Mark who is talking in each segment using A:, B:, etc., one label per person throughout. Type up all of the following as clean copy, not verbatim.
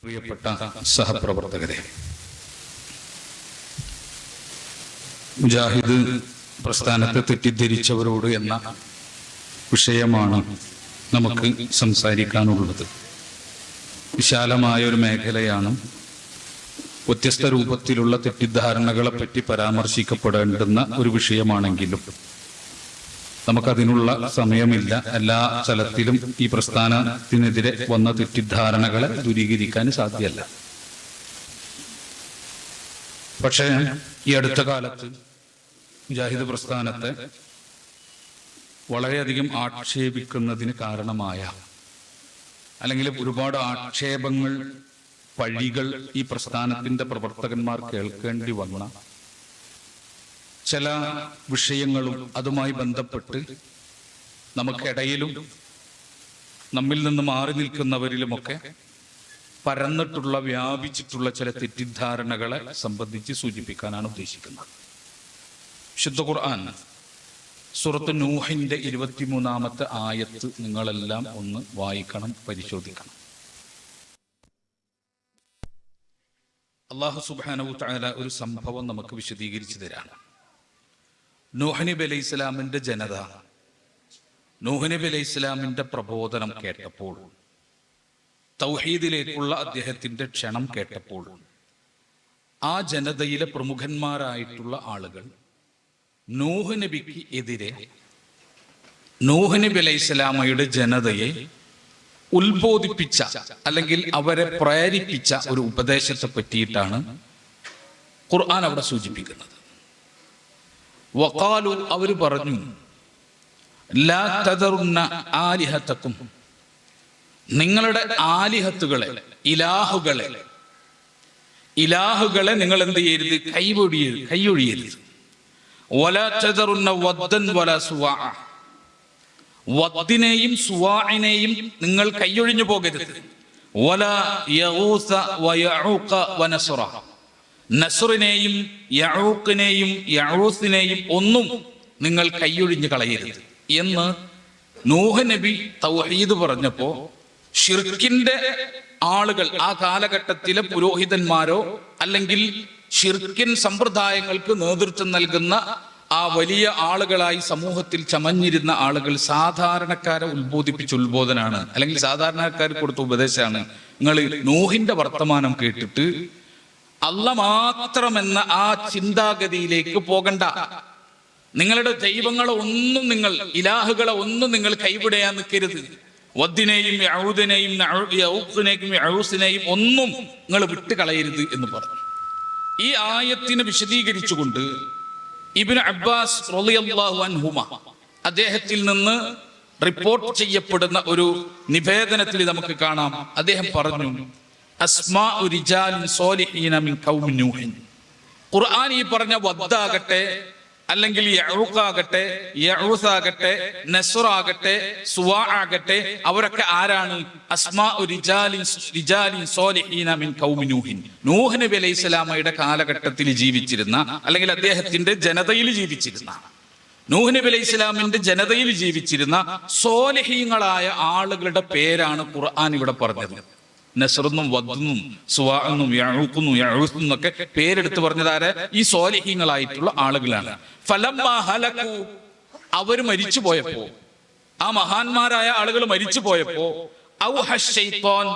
A: പ്രിയപ്പെട്ട സഹപ്രവർത്തകരെ, മുജാഹിദ് പ്രസ്ഥാനത്തെ തെറ്റിദ്ധരിച്ചവരോട് എന്ന വിഷയമാണ് നമുക്ക് സംസാരിക്കാനുള്ളത്. വിശാലമായ ഒരു മേഖലയാണ്. വ്യത്യസ്ത രൂപത്തിലുള്ള തെറ്റിദ്ധാരണകളെ പറ്റി പരാമർശിക്കപ്പെടേണ്ടുന്ന ഒരു വിഷയമാണെങ്കിലും നമുക്കതിനുള്ള സമയമില്ല. എല്ലാ സ്ഥലത്തിലും ഈ പ്രസ്ഥാനത്തിനെതിരെ വന്ന തെറ്റിദ്ധാരണകളെ ദൂരീകരിക്കാൻ സാധ്യമല്ല. പക്ഷേ ഈ അടുത്ത കാലത്ത് മുജാഹിദ് പ്രസ്ഥാനത്തെ വളരെയധികം ആക്ഷേപിക്കുന്നതിന് കാരണമായ, അല്ലെങ്കിൽ ഒരുപാട് ആക്ഷേപങ്ങൾ, പഴികൾ ഈ പ്രസ്ഥാനത്തിന്റെ പ്രവർത്തകന്മാർ കേൾക്കേണ്ടി വന്ന ചില വിഷയങ്ങളും അതുമായി ബന്ധപ്പെട്ട് നമുക്കിടയിലും നമ്മിൽ നിന്ന് മാറി നിൽക്കുന്നവരിലുമൊക്കെ പരന്നിട്ടുള്ള, വ്യാപിച്ചിട്ടുള്ള ചില തെറ്റിദ്ധാരണകളെ സംബന്ധിച്ച് സൂചിപ്പിക്കാനാണ് ഉദ്ദേശിക്കുന്നത്. വിശുദ്ധ ഖുർആൻ സൂറത്ത് നൂഹിന്റെ 23-ാമത്തെ ആയത്ത് നിങ്ങളെല്ലാം ഒന്ന് വായിക്കണം, പരിശോധിക്കണം. അല്ലാഹു സുബ്ഹാനഹു തആല ഒരു സംഭവം നമുക്ക് വിശദീകരിച്ചു തരാണ്. നൂഹ് നബി അലൈഹി ഇസ്ലാമിന്റെ ജനത നൂഹ് നബി അലൈഹി ഇസ്ലാമിന്റെ പ്രബോധനം കേട്ടപ്പോൾ, തൗഹീദിലേക്കുള്ള അദ്ദേഹത്തിന്റെ ക്ഷണം കേട്ടപ്പോൾ, ആ ജനതയിലെ പ്രമുഖന്മാരായിട്ടുള്ള ആളുകൾ നൂഹ് നബിക്ക് എതിരെ നൂഹ് നബി അലൈഹി ഇസ്ലാമയുടെ ജനതയെ ഉത്ബോധിപ്പിച്ച, അല്ലെങ്കിൽ അവരെ പ്രേരിപ്പിച്ച ഒരു ഉപദേശത്തെ പറ്റിയിട്ടാണ് ഖുർആൻ അവിടെ സൂചിപ്പിക്കുന്നത്. വഖാലു, അവർ പറഞ്ഞു, ലാ തദറുന്ന ആലിഹതക്കും, നിങ്ങളുടെ ആലിഹത്തുകളെ, ഇലാഹുകളെ നിങ്ങൾ എന്ത് ചെയ്യരുത്? കൈയൊഴിയരുത്. വലാ തദറുന്ന വദ്ദൻ വലാ സുവാഅ, വദ്ദിനെയും സുവാഇനെയും നിങ്ങൾ കൈയൊഴിഞ്ഞു പോകരുത്. വലാ യഊസ വയഊഖ വനസ്റ, നസ്റിനെയും യഊഖിനെയും യഊസിനെയും ഒന്നും നിങ്ങൾ കൈയൊഴിഞ്ഞു കളയരുത് എന്ന് നൂഹ് നബി തൗഹീദ് പറഞ്ഞപ്പോ, ഷിർക്കിന്റെ ആളുകൾ, ആ കാലഘട്ടത്തിലെ പുരോഹിതന്മാരോ അല്ലെങ്കിൽ ഷിർക്കിൻ സമ്പ്രദായങ്ങൾക്ക് നേതൃത്വം നൽകുന്ന ആ വലിയ ആളുകളായി സമൂഹത്തിൽ ചമഞ്ഞിരുന്ന ആളുകൾ സാധാരണക്കാരെ ഉത്ബോധിപ്പിച്ച ഉത്ബോധനാണ്, അല്ലെങ്കിൽ സാധാരണക്കാർക്ക് കൊടുത്ത ഉപദേശമാണ്. നിങ്ങൾ നൂഹിന്റെ വർത്തമാനം കേട്ടിട്ട് അല്ല മാത്രമെന്ന ആ ചിന്താഗതിയിലേക്ക് പോകണ്ട. നിങ്ങളുടെ ദൈവങ്ങളെ ഒന്നും, നിങ്ങൾ ഇലാഹുകളെ ഒന്നും നിങ്ങൾ കൈവിടയാൻ നിൽക്കരുത്. വദ്ദിനെയും യഊദിനെയും യഊഖിനെയും യഊസിനെയും ഒന്നും നിങ്ങൾ വിട്ടുകളയരുത് എന്ന് പറഞ്ഞു. ഈ ആയത്തിനെ വിശദീകരിച്ചുകൊണ്ട് ഇബ്നു അബ്ബാസ് റളിയല്ലാഹു അൻഹുമ അദ്ദേഹത്തിൽ നിന്ന് റിപ്പോർട്ട് ചെയ്യപ്പെടുന്ന ഒരു നിവേദനത്തിൽ നമുക്ക് കാണാം. അദ്ദേഹം പറഞ്ഞു, അസ്മാഉ റിജാലിൻ സ്വാലിഹീന മിൻ ഖൗമി നൂഹ്. ഖുർആൻ ഈ പറഞ്ഞ വദ്ദാകട്ടെ, അല്ലെങ്കിൽ യഊഖാകട്ടെ, യഊസാകട്ടെ, നസ്റാകട്ടെ, സുവാആകട്ടെ, അവരൊക്കെ ആരാണ്? അസ്മാഉ റിജാലിൻ സ്വാലിഹീന മിൻ ഖൗമി നൂഹ്. നൂഹ് നബി അലൈഹി സ്വലാമയുടെ കാലഘട്ടത്തിൽ ജീവിച്ചിരുന്ന, അല്ലെങ്കിൽ അദ്ദേഹത്തിന്റെ ജനതയിൽ ജീവിച്ചിരുന്ന, നൂഹ് നബി അലൈഹി സ്വലാമിന്റെ ജനതയിൽ ജീവിച്ചിരുന്ന സ്വാലിഹീങ്ങളായ ആളുകളുടെ പേരാണ് ഖുർആൻ ഇവിടെ പറഞ്ഞത്. നസ്റെന്നും വദ്ദെന്നും സുവാഅെന്നും യഊഖെന്നും യഊസെന്നും ഒക്കെ പേരെടുത്ത് പറഞ്ഞതാരെ ഈ സ്വാലിഹീങ്ങളായിട്ടുള്ള ആളുകളാണ്. ഫലമ്മാ ഹലകു, അവർ മരിച്ചു പോയപ്പോ, ആ മഹാന്മാരായ ആളുകൾ മരിച്ചു പോയപ്പോ, ഔഹ ശൈത്താൻ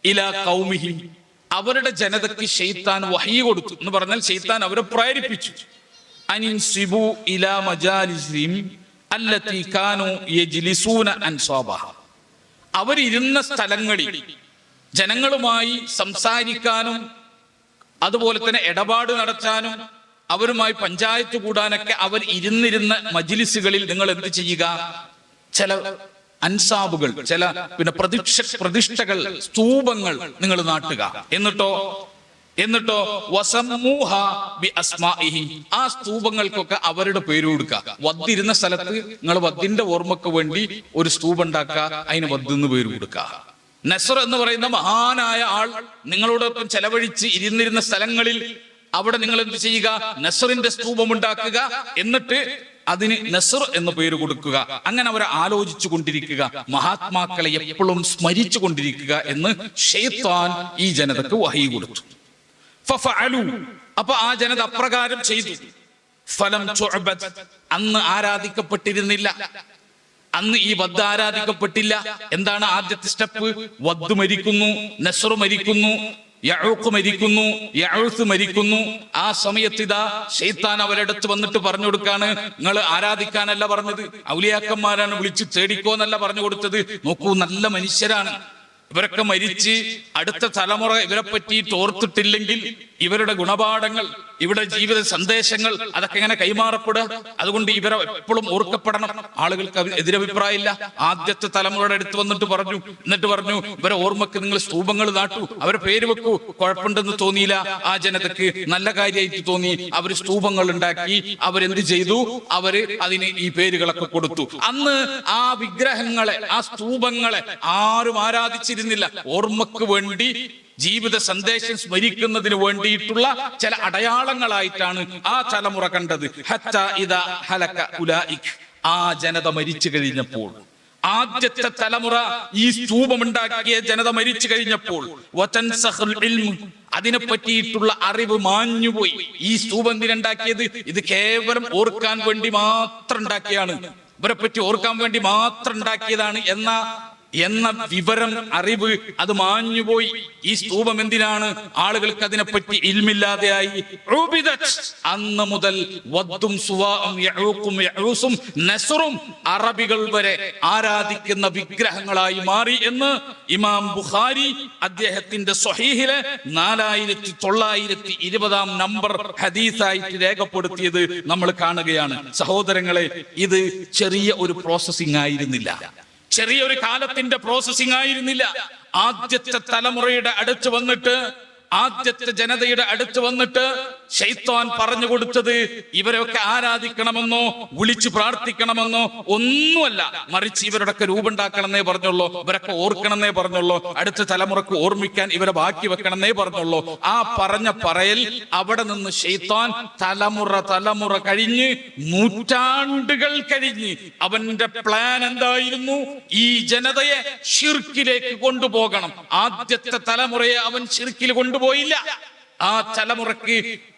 A: ഇലാ ഖൗമിഹി, അവരുടെ ജനതയ്ക്ക് ശൈത്താൻ വഹീ കൊടുത്തു എന്ന് പറഞ്ഞാൽ ശൈത്താൻ അവരെ പ്രേരിപ്പിച്ചു. അനിൻസിബു ഇലാ മജാലിസിഹിം അല്ലതി കാനൂ യജ്ലിസൂന അൻസാബഹ, അവരിരുന്ന സ്ഥലങ്ങളിൽ ജനങ്ങളുമായി സംസാരിക്കാനും അതുപോലെ തന്നെ ഇടപാട് നടത്താനും അവരുമായി പഞ്ചായത്ത് കൂടാനൊക്കെ അവർ ഇരുന്നിരുന്ന മജ്ലിസുകളിൽ നിങ്ങൾ എന്ത് ചെയ്യുക? ചില അൻസാബുകൾ, ചില പ്രതിഷ്ഠകൾ, സ്തൂപങ്ങൾ നിങ്ങൾ നാട്ടുക. എന്നിട്ടോ വസമ്മൂഹ ബി അസ്മാഇഹി, ആ സ്തൂപങ്ങൾക്കൊക്കെ അവരുടെ പേര് കൊടുക്കുക. വദ്ദിരുന്ന സ്ഥലത്ത് നിങ്ങൾ വദ്ദിന്റെ ഓർമ്മക്ക് വേണ്ടി ഒരു സ്തൂപം ഉണ്ടാക്കുക, അതിന് വദ്ദ് എന്ന് പേര് കൊടുക്കുക. നസ്ർ എന്ന് പറയുന്ന മഹാനായ ആൾ നിങ്ങളോടൊപ്പം ചെലവഴിച്ച് ഇരുന്നിരുന്ന സ്ഥലങ്ങളിൽ അവിടെ നിങ്ങൾ എന്ത് ചെയ്യുക? നസ്റിന്റെ സ്തൂപം ഉണ്ടാക്കുക. എന്നിട്ട് അതിന് നസ്ർ എന്ന് പേര് കൊടുക്കുക. അങ്ങനെ അവരെ ആലോചിച്ചു കൊണ്ടിരിക്കുക, മഹാത്മാക്കളെ എപ്പോഴും സ്മരിച്ചു കൊണ്ടിരിക്കുക എന്ന് ശൈത്താൻ ഈ ജനതക്ക് വഹി കൊടുത്തു. ഫഫഅലു, അപ്പൊ ആ ജനത അപ്രകാരം ചെയ്തു. ഫലം തുഅബദ്, അന്ന് ആരാധിക്കപ്പെട്ടിരുന്നില്ല, അന്ന് ഈ വദ് ആരാധിക്കപ്പെട്ടില്ല. എന്താണ് ആദ്യത്തെ സ്റ്റെപ്പ്? വദ് മരിക്കുന്നു, നസ്ർ മരിക്കുന്നു, യഊഖ് മരിക്കുന്നു, യഊസ് മരിക്കുന്നു. ആ സമയത്ത് ഇതാ ശൈത്താൻ അവരടുത്ത് വന്നിട്ട് പറഞ്ഞു കൊടുക്കാണ്, നിങ്ങൾ ആരാധിക്കാനല്ല പറഞ്ഞത്, ഔലിയാക്കന്മാരാണ് വിളിച്ച് തേടിക്കോന്നല്ല പറഞ്ഞു കൊടുത്തത്. നോക്കൂ, നല്ല മനുഷ്യരാണ് ഇവരൊക്കെ. മരിച്ച് അടുത്ത തലമുറ ഇവരെ പറ്റിയിട്ട് ഓർത്തിട്ടില്ലെങ്കിൽ ഇവരുടെ ഗുണപാഠങ്ങൾ, ഇവിടെ ജീവിത സന്ദേശങ്ങൾ അതൊക്കെ എങ്ങനെ കൈമാറപ്പെടുക? അതുകൊണ്ട് ഇവരെ എപ്പോഴും ഓർക്കപ്പെടണം. ആളുകൾക്ക് എതിരഭിപ്രായമില്ല. ആദ്യത്തെ തലമുറയുടെ അടുത്ത് വന്നിട്ട് പറഞ്ഞു, ഇവരെ ഓർമ്മക്ക് നിങ്ങൾ സ്തൂപങ്ങൾ നാട്ടു, അവരെ പേര് വെക്കൂ. കുഴപ്പമുണ്ടെന്ന് തോന്നിയില്ല ആ ജനതക്ക്, നല്ല കാര്യമായിട്ട് തോന്നി. അവര് സ്തൂപങ്ങൾ ഉണ്ടാക്കി. അവരെന്ത് ചെയ്തു? അവര് അതിന് ഈ പേരുകളൊക്കെ കൊടുത്തു. അന്ന് ആ വിഗ്രഹങ്ങളെ, ആ സ്തൂപങ്ങളെ ആരും ആരാധിച്ചിരുന്നില്ല. ഓർമ്മക്ക് വേണ്ടി, ജീവിത സന്ദേശം സ്മരിക്കുന്നതിന് വേണ്ടിയിട്ടുള്ള ചില അടയാളങ്ങളായിട്ടാണ് ആ തലമുറ കണ്ടത്. ഹത്താ ഇദാ ഹലക ഉലൈക, ആ ജനത മരിച്ചു കഴിഞ്ഞപ്പോൾ, ആദ്യത്തെ തലമുറ ഈ സ്തൂപമുണ്ടാക്കിയ ജനത മരിച്ചു കഴിഞ്ഞപ്പോൾ, വതൻസഖുൽ ഇൽമു, അതിനെ പറ്റിയിട്ടുള്ള അറിവ് മാഞ്ഞുപോയി. ഈ സ്തൂപം എന്തിനുണ്ടാക്കിയത്? ഇത് കേവലം ഓർക്കാൻ വേണ്ടി മാത്രം ഉണ്ടാക്കിയാണ്, ഇവരെ പറ്റി ഓർക്കാൻ വേണ്ടി മാത്രം ഉണ്ടാക്കിയതാണ് എന്ന വിവരം, അറിവ് അത് മാഞ്ഞുപോയി. ഈ സ്തൂപം എന്തിനാണ്? ആളുകൾക്ക് അതിനെപ്പറ്റി ഇൽമില്ലാതെയായി. അന്ന് മുതൽ വദ്ദും സുവാഉം യഊഖും യഊസും നസ്റും അറബികൾ വരെ ആരാധിക്കുന്ന വിഗ്രഹങ്ങളായി മാറി എന്ന് ഇമാം ബുഖാരി അദ്ദേഹത്തിന്റെ സ്വഹീഹിലെ 4920 നമ്പർ ഹദീസായിട്ട് രേഖപ്പെടുത്തിയത് നമ്മൾ കാണുകയാണ്. സഹോദരങ്ങളെ, ഇത് ചെറിയ ഒരു പ്രോസസ്സിംഗ് ആയിരുന്നില്ല, ചെറിയൊരു കാലത്തിന്റെ പ്രോസസ്സിംഗ് ആയിരുന്നില്ല. ആദ്യത്തെ തലമുറയുടെ അടുത്ത് വന്നിട്ട്, ആദ്യത്തെ ജനതയുടെ അടുത്ത് വന്നിട്ട് ശൈത്താൻ പറഞ്ഞു കൊടുത്തത് ഇവരൊക്കെ ആരാധിക്കണമെന്നോ വിളിച്ചു പ്രാർത്ഥിക്കണമെന്നോ ഒന്നുമല്ല, മറിച്ച് ഇവരുടെയൊക്കെ രൂപമുണ്ടാക്കണമെന്നേ പറഞ്ഞുള്ളൂ, ഇവരൊക്കെ ഓർക്കണമെന്നേ പറഞ്ഞുള്ളൂ, അടുത്ത തലമുറക്ക് ഓർമ്മിക്കാൻ ഇവരെ ബാക്കി വെക്കണമെന്നേ പറഞ്ഞുള്ളൂ. ആ പറഞ്ഞ പറയൽ അവിടെ നിന്ന് ശൈത്താൻ തലമുറ കഴിഞ്ഞ്, നൂറ്റാണ്ടുകൾ കഴിഞ്ഞ് അവന്റെ പ്ലാൻ എന്തായിരുന്നു? ഈ ജനതയെ ശിർക്കിലേക്ക് കൊണ്ടുപോകണം. ആദ്യത്തെ തലമുറയെ അവൻ ശിർക്കിൽ കൊണ്ടുപോയില്ല. ആ തലമുറക്ക്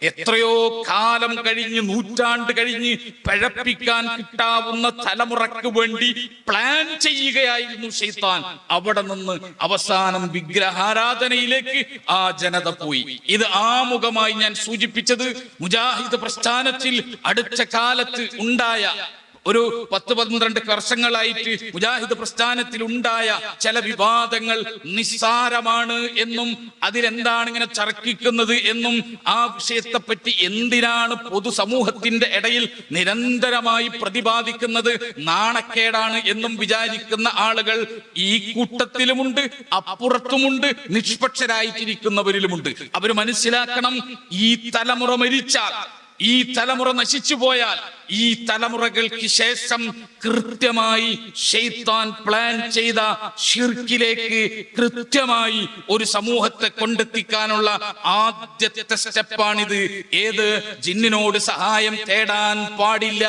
A: എത്രയോ കാലം കഴിഞ്ഞ്, നൂറ്റാണ്ട് കഴിഞ്ഞ് പഴപ്പിക്കാൻ കിട്ടാവുന്ന തലമുറക്ക് വേണ്ടി പ്ലാൻ ചെയ്യുകയായിരുന്നു ശൈത്താൻ. അവിടെ നിന്ന് അവസാനം വിഗ്രഹാരാധനയിലേക്ക് ആ ജനത പോയി. ഇത് ആമുഖമായി ഞാൻ സൂചിപ്പിച്ചത് മുജാഹിദ് പ്രസ്ഥാനത്തിൽ അടുത്ത കാലത്ത് ഉണ്ടായ, ഒരു 10-12 വർഷങ്ങളായിട്ട് മുജാഹിദ് പ്രസ്ഥാനത്തിൽ ഉണ്ടായ ചില വിവാദങ്ങൾ നിസ്സാരമാണ് എന്നും അതിലെന്താണ് ഇങ്ങനെ തർക്കിക്കുന്നത് എന്നും ആ വിഷയത്തെ പറ്റി എന്തിനാണ് പൊതുസമൂഹത്തിന്റെ ഇടയിൽ നിരന്തരമായി പ്രതിപാദിക്കുന്നത്, നാണക്കേടാണ് എന്നും വിചാരിക്കുന്ന ആളുകൾ ഈ കൂട്ടത്തിലുമുണ്ട്, അപ്പുറത്തുമുണ്ട്, നിഷ്പക്ഷരായിട്ടിരിക്കുന്നവരിലുമുണ്ട്. അവർ മനസ്സിലാക്കണം, ഈ തലമുറ മരിച്ചാൽ, ഈ തലമുറ നശിച്ചു പോയാൽ, ഈ തലമുറകൾക്ക് ശേഷം കൃത്യമായി ശൈത്താൻ പ്ലാൻ ചെയ്ത ശിർക്കിലേക്ക് കൃത്യമായി ഒരു സമൂഹത്തെ കൊണ്ടെത്തിക്കാനുള്ള ആദ്യത്തെ സ്റ്റെപ്പാണിത്. ഏത്? ജിന്നിനോട് സഹായം തേടാൻ പാടില്ല.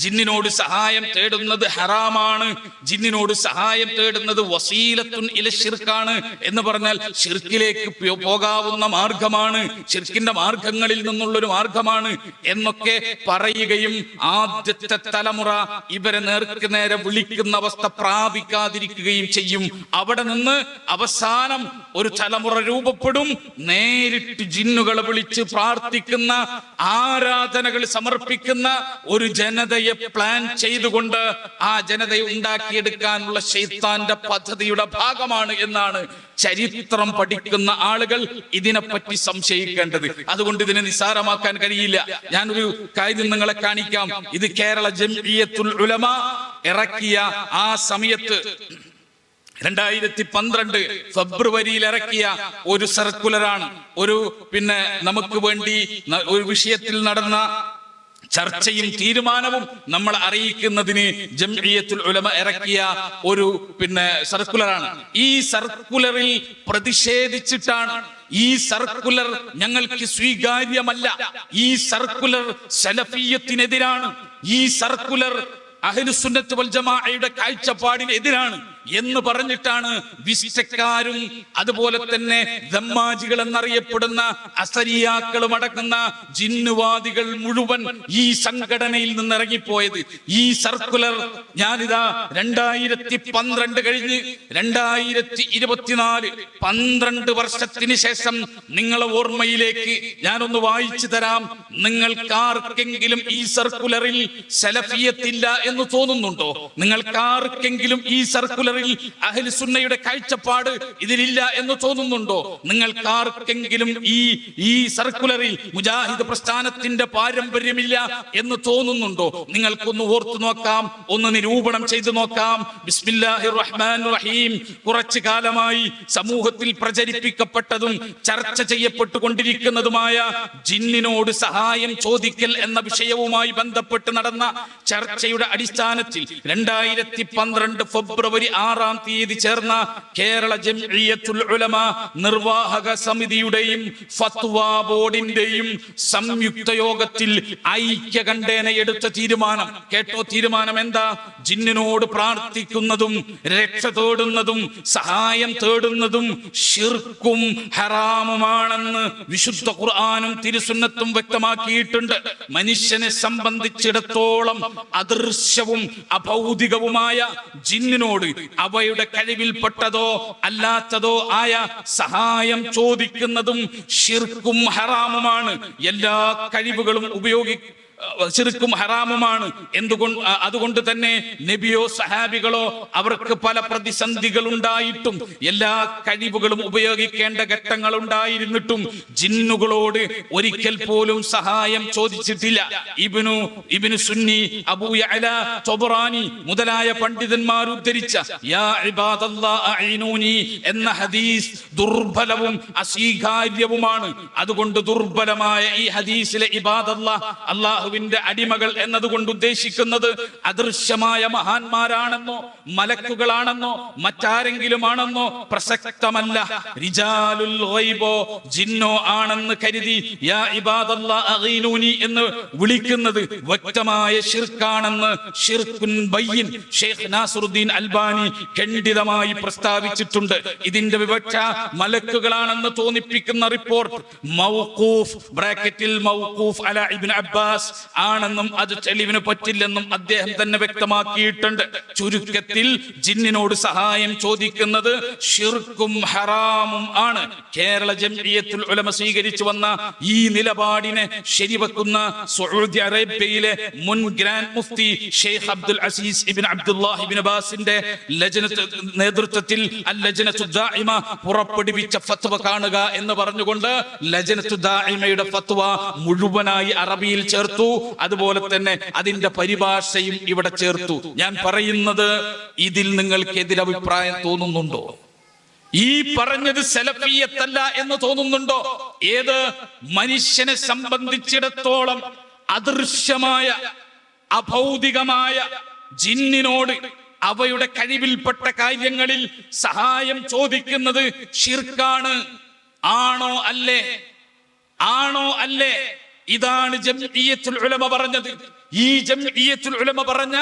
A: ജിന്നിനോട് സഹായം തേടുന്നത് ഹറാമാണ്. ജിന്നിനോട് സഹായം തേടുന്നത് വസീലത്തുൻ ഇല ശിർക്കാണ് എന്ന് പറഞ്ഞാൽ ശിർക്കിലേക്ക് പോകാവുന്ന മാർഗമാണ്, ശിർക്കിന്റെ മാർഗങ്ങളിൽ നിന്നുള്ളൊരു മാർഗമാണ് എന്നൊക്കെ പറയുകയും ആദ്യത്തെ തലമുറ ഇവരെ നേർക്ക് നേരെ വിളിക്കുന്ന അവസ്ഥ പ്രാപിക്കാതിരിക്കുകയും ചെയ്യും. അവിടെ നിന്ന് അവസാനം ഒരു തലമുറ രൂപപ്പെടും, നേരിട്ട് ജിന്നുകളെ വിളിച്ച് പ്രാർത്ഥിക്കുന്ന, ആരാധനകൾ സമർപ്പിക്കുന്ന ഒരു ജനതയെ പ്ലാൻ ചെയ്തുകൊണ്ട് ആ ജനതയെ ഉണ്ടാക്കിയെടുക്കാനുള്ള ശൈത്താന്റെ പദ്ധതിയുടെ ഭാഗമാണ് എന്നാണ് ചരിത്രം പഠിക്കുന്ന ആളുകൾ ഇതിനെപ്പറ്റി സംശയിക്കേണ്ടത്. അതുകൊണ്ട് ഇതിനെ നിസ്സാരമാക്കാൻ കഴിയില്ല. ഞാനൊരു കാര്യം നിങ്ങളെ കാണിക്കാം. ഇത് കേരള ജംഇയ്യത്തുൽ ഉലമ ഇറക്കിയ ആ സമയത്ത് 2012 ഫെബ്രുവരിയിൽ ഇറക്കിയ ഒരു സർക്കുലറാണ്. നമുക്ക് വേണ്ടി ഒരു വിഷയത്തിൽ നടന്ന ചർച്ചയും തീരുമാനവും നമ്മൾ അറിയിക്കുന്നതിന് ജംഇയ്യത്തുൽ ഉലമ ഇറക്കിയ ഒരു സർക്കുലറാണ്. ഈ സർക്കുലറിൽ പ്രതിഷേധിച്ചിട്ടാണ്, ഈ സർക്കുലർ ഞങ്ങൾക്ക് സ്വീകാര്യമല്ല, ഈ സർക്കുലർ സലഫിയത്തിനെതിരാണ്, ഈ സർക്കുലർ അഹ്ലുസുന്നത്ത് വൽ ജമാഅയുടെ കാഴ്ചപ്പാടിന് എതിരാണ് എന്ന് പറഞ്ഞിട്ടാണ് വിശിഷ്ടക്കാരും അതുപോലെ തന്നെ ദമ്മാജികൾ എന്നറിയപ്പെടുന്ന അസരിയാക്കളും അടങ്ങുന്ന ജിന്നുവാദികൾ മുഴുവൻ ഈ സംഘടനയിൽ നിന്ന് ഇറങ്ങിപ്പോയത്. ഈ സർക്കുലർ ഞാനിതാ 2012 കഴിഞ്ഞ് 2024 12 വർഷത്തിന് ശേഷം നിങ്ങളെ ഓർമ്മയിലേക്ക് ഞാനൊന്ന് വായിച്ചു തരാം. നിങ്ങൾക്കാർക്കെങ്കിലും ഈ സർക്കുലറിൽ സലഫിയത്തില്ല എന്ന് തോന്നുന്നുണ്ടോ? നിങ്ങൾക്കാർക്കെങ്കിലും ഈ സർക്കുലറിൽ അഹ്ലുസുന്നയുടെ കാഴ്ചപ്പാട് ഇതിലില്ല എന്ന് തോന്നുന്നുണ്ടോ? നിങ്ങൾക്കാർക്കെങ്കിലും ഈ സർക്കുലറിൽ മുജാഹിദ് പ്രസ്ഥാനത്തിന്റെ പാരമ്പര്യമില്ല എന്ന് തോന്നുന്നുണ്ടോ? നിങ്ങൾക്കൊന്ന് ഓർത്തു നോക്കാം, ഒന്ന് നിരൂപണം ചെയ്തു നോക്കാം. ബിസ്മില്ലാഹിർ റഹ്മാനിർ റഹീം. കുറച്ചു കാലമായി സമൂഹത്തിൽ പ്രചരിപ്പിക്കപ്പെട്ടതും ചർച്ച ചെയ്യപ്പെട്ടുകൊണ്ടിരിക്കുന്നതുമായ ജിന്നിനോട് സഹായം ചോദിക്കൽ എന്ന വിഷയവുമായി ബന്ധപ്പെട്ട് നടന്ന ചർച്ചയുടെ അടിസ്ഥാനത്തിൽ 2012 ഫെബ്രുവരി 6-ാം തീയതി ചേർന്ന കേരള ജംഇയ്യത്തുൽ ഉലമ നിർവാഹക സമിതിയുടെയും ഫത്വ ബോർഡിന്റെയും സംയുക്ത യോഗത്തിൽ ഐക്യകണ്ഠേന എടുത്ത തീരുമാനം കേട്ടോ. തീരുമാനം എന്താ? ജിന്നിനോട് പ്രാർത്ഥിക്കുന്നതും രക്ഷ തേടുന്നതും സഹായം തേടുന്നതും ശിർക്കും ഹറാമുമാണെന്ന് വിശുദ്ധ ഖുർആനും തിരുസുന്നത്തും വ്യക്തമാക്കിയിട്ടുണ്ട്. മനുഷ്യനെ സംബന്ധിച്ചിടത്തോളം അദൃശ്യവും അഭൗതികവുമായ ജിന്നിനോട് അവയുടെ കഴിവിൽപ്പെട്ടതോ അല്ലാത്തതോ ആയ സഹായം ചോദിക്കുന്നതും ശിർക്കും ഹറാമുമാണ്. എല്ലാ കഴിവുകളും ശിർക്കും ഹറാമുമാണ്. അതുകൊണ്ട് തന്നെ നബിയോ സഹാബികളോ അവർക്ക് പല പ്രതിസന്ധികൾ ഉണ്ടായിട്ടും എല്ലാ കഴിവുകളും ഉപയോഗിക്കേണ്ട ഘട്ടങ്ങൾ ഉണ്ടായിരുന്നിട്ടും ജിന്നുകളോട് ഒരിക്കൽ പോലും സഹായം ചോദിച്ചിട്ടില്ല. ഇബ്നു സുന്നി, അബൂ യഅല തൊബറാനി മുതലായ പണ്ഡിതന്മാർ ഉദ്ധരിച്ച യാ ഇബാദല്ലാഹ് അഈനൂനി എന്ന ഹദീസ് ദുർബലവും അസ്വീകാര്യവുമാണ്. അതുകൊണ്ട് ദുർബലമായ ഈ ഹദീസിലെ ഇബാദല്ലാഹ്, അല്ലാഹുവിന്റെ അടിമകൾ എന്നതുകൊണ്ട് ഉദ്ദേശിക്കുന്നത് അദൃശ്യമായ മഹാന്മാരാണെന്നോ മലക്കുകളാണെന്നോ മറ്റാരെങ്കിലും ആണെന്നോ പ്രസക്തമല്ല. റിജാലുൽ ഗൈബോ ജിന്നോ ആണെന്ന് കരുതി യാ ഇബാദല്ലാഹ് അഈനൂനി എന്ന് വിളിക്കുന്നത് വ്യക്തമായ ശിർക്കാണെന്ന് ശിർക്കുൻ ബയ്യിൻ ഷെയ്ഖ് നാസറുദ്ദീൻ അൽബാനി ഖണ്ഡിതമായി പ്രസ്താവിച്ചിട്ടുണ്ട്. ഇതിന്റെ വിവക്ഷ മലക്കുകളാണെന്ന് തോന്നിപ്പിക്കുന്ന റിപ്പോർട്ട് മൗഖൂഫ് ബ്രാക്കറ്റിൽ മൗഖൂഫ് അലാ ഇബ്നു അബ്ബാസ് ആണെന്നും അത് തെളിവിന് പറ്റില്ലെന്നും അദ്ദേഹം തന്നെ വ്യക്തമാക്കിയിട്ടുണ്ട്. ചുരുക്കത്തിൽ ജിന്നിനോട് സഹായം ചോദിക്കുന്നത് ശിർക്കും ഹറാമും ആണ്. കേരള ജംഇയ്യത്തുൽ ഉലമ സ്വീകരിച്ചു വന്ന ഈ നിലപാടിനെ ശരിവെക്കുന്ന സൗദി അറേബ്യയിലെ മുൻ ഗ്രാൻഡ് മുഫ്തി ഷെയ്ഖ് അബ്ദുൽ അസീസ് ഇബ്നു അബ്ദുല്ലാഹ് ഇബ്നു ബാസിന്റെ നേതൃത്വത്തിൽ അൽ-ലജ്നത്തു ദാഇമ പുറപ്പെടുവിച്ച ഫത്വ കാണുക എന്ന് പറഞ്ഞുകൊണ്ട് ലജ്നത്തു ദാഇമയുടെ ഫത്വ മുഴുവനായി അറബിയിൽ ചേർത്തു. അതുപോലെ തന്നെ അതിന്റെ പരിഭാഷയും ഇവിടെ ചേർത്തു. ഞാൻ പറയുന്നത്, ഇതിൽ നിങ്ങൾക്ക് എതിരഭിപ്രായം തോന്നുന്നുണ്ടോ? ഈ പറഞ്ഞത് സലഫിയത്തല്ല എന്ന് തോന്നുന്നുണ്ടോ? ഏത് മനുഷ്യനെ സംബന്ധിച്ചിടത്തോളം അദൃശ്യമായ അഭൗതികമായ ജിന്നിനോട് അവയുടെ കഴിവിൽപ്പെട്ട കാര്യങ്ങളിൽ സഹായം ചോദിക്കുന്നത് ശിർക്കാണ്. ആണോ അല്ലേ? ആണോ അല്ലേ? ഇതാണ് ജംഇയ്യത്തുൽ ഉലമ പറഞ്ഞത്. ഈ ജംഇയ്യത്തുൽ ഉലമ പറഞ്ഞ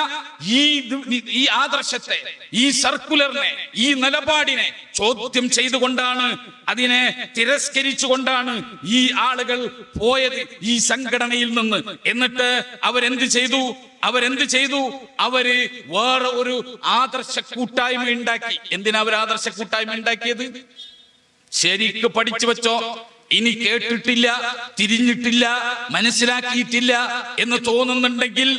A: ഈ ആദർശത്തെ, ഈ സർക്കുലറിനെ, ഈ നിലപാടിനെ ചോദ്യം ചെയ്തുകൊണ്ടാണ്, അതിനെ തിരസ്കരിച്ചുകൊണ്ടാണ് ഈ ആളുകൾ പോയത് ഈ സംഘടനയിൽ നിന്ന്. എന്നിട്ട് അവരെന്ത് ചെയ്തു? അവര് വേറെ ഒരു ആദർശ കൂട്ടായ്മ ഉണ്ടാക്കി. എന്തിനാ അവർ ആദർശ കൂട്ടായ്മ ഉണ്ടാക്കിയത്? ശരിക്ക് പഠിച്ചു വെച്ചോ. ഇനി കേട്ടിട്ടില്ല, തിരിഞ്ഞിട്ടില്ല, മനസ്സിലാക്കിയിട്ടില്ല എന്ന് തോന്നുന്നുണ്ടെങ്കിൽ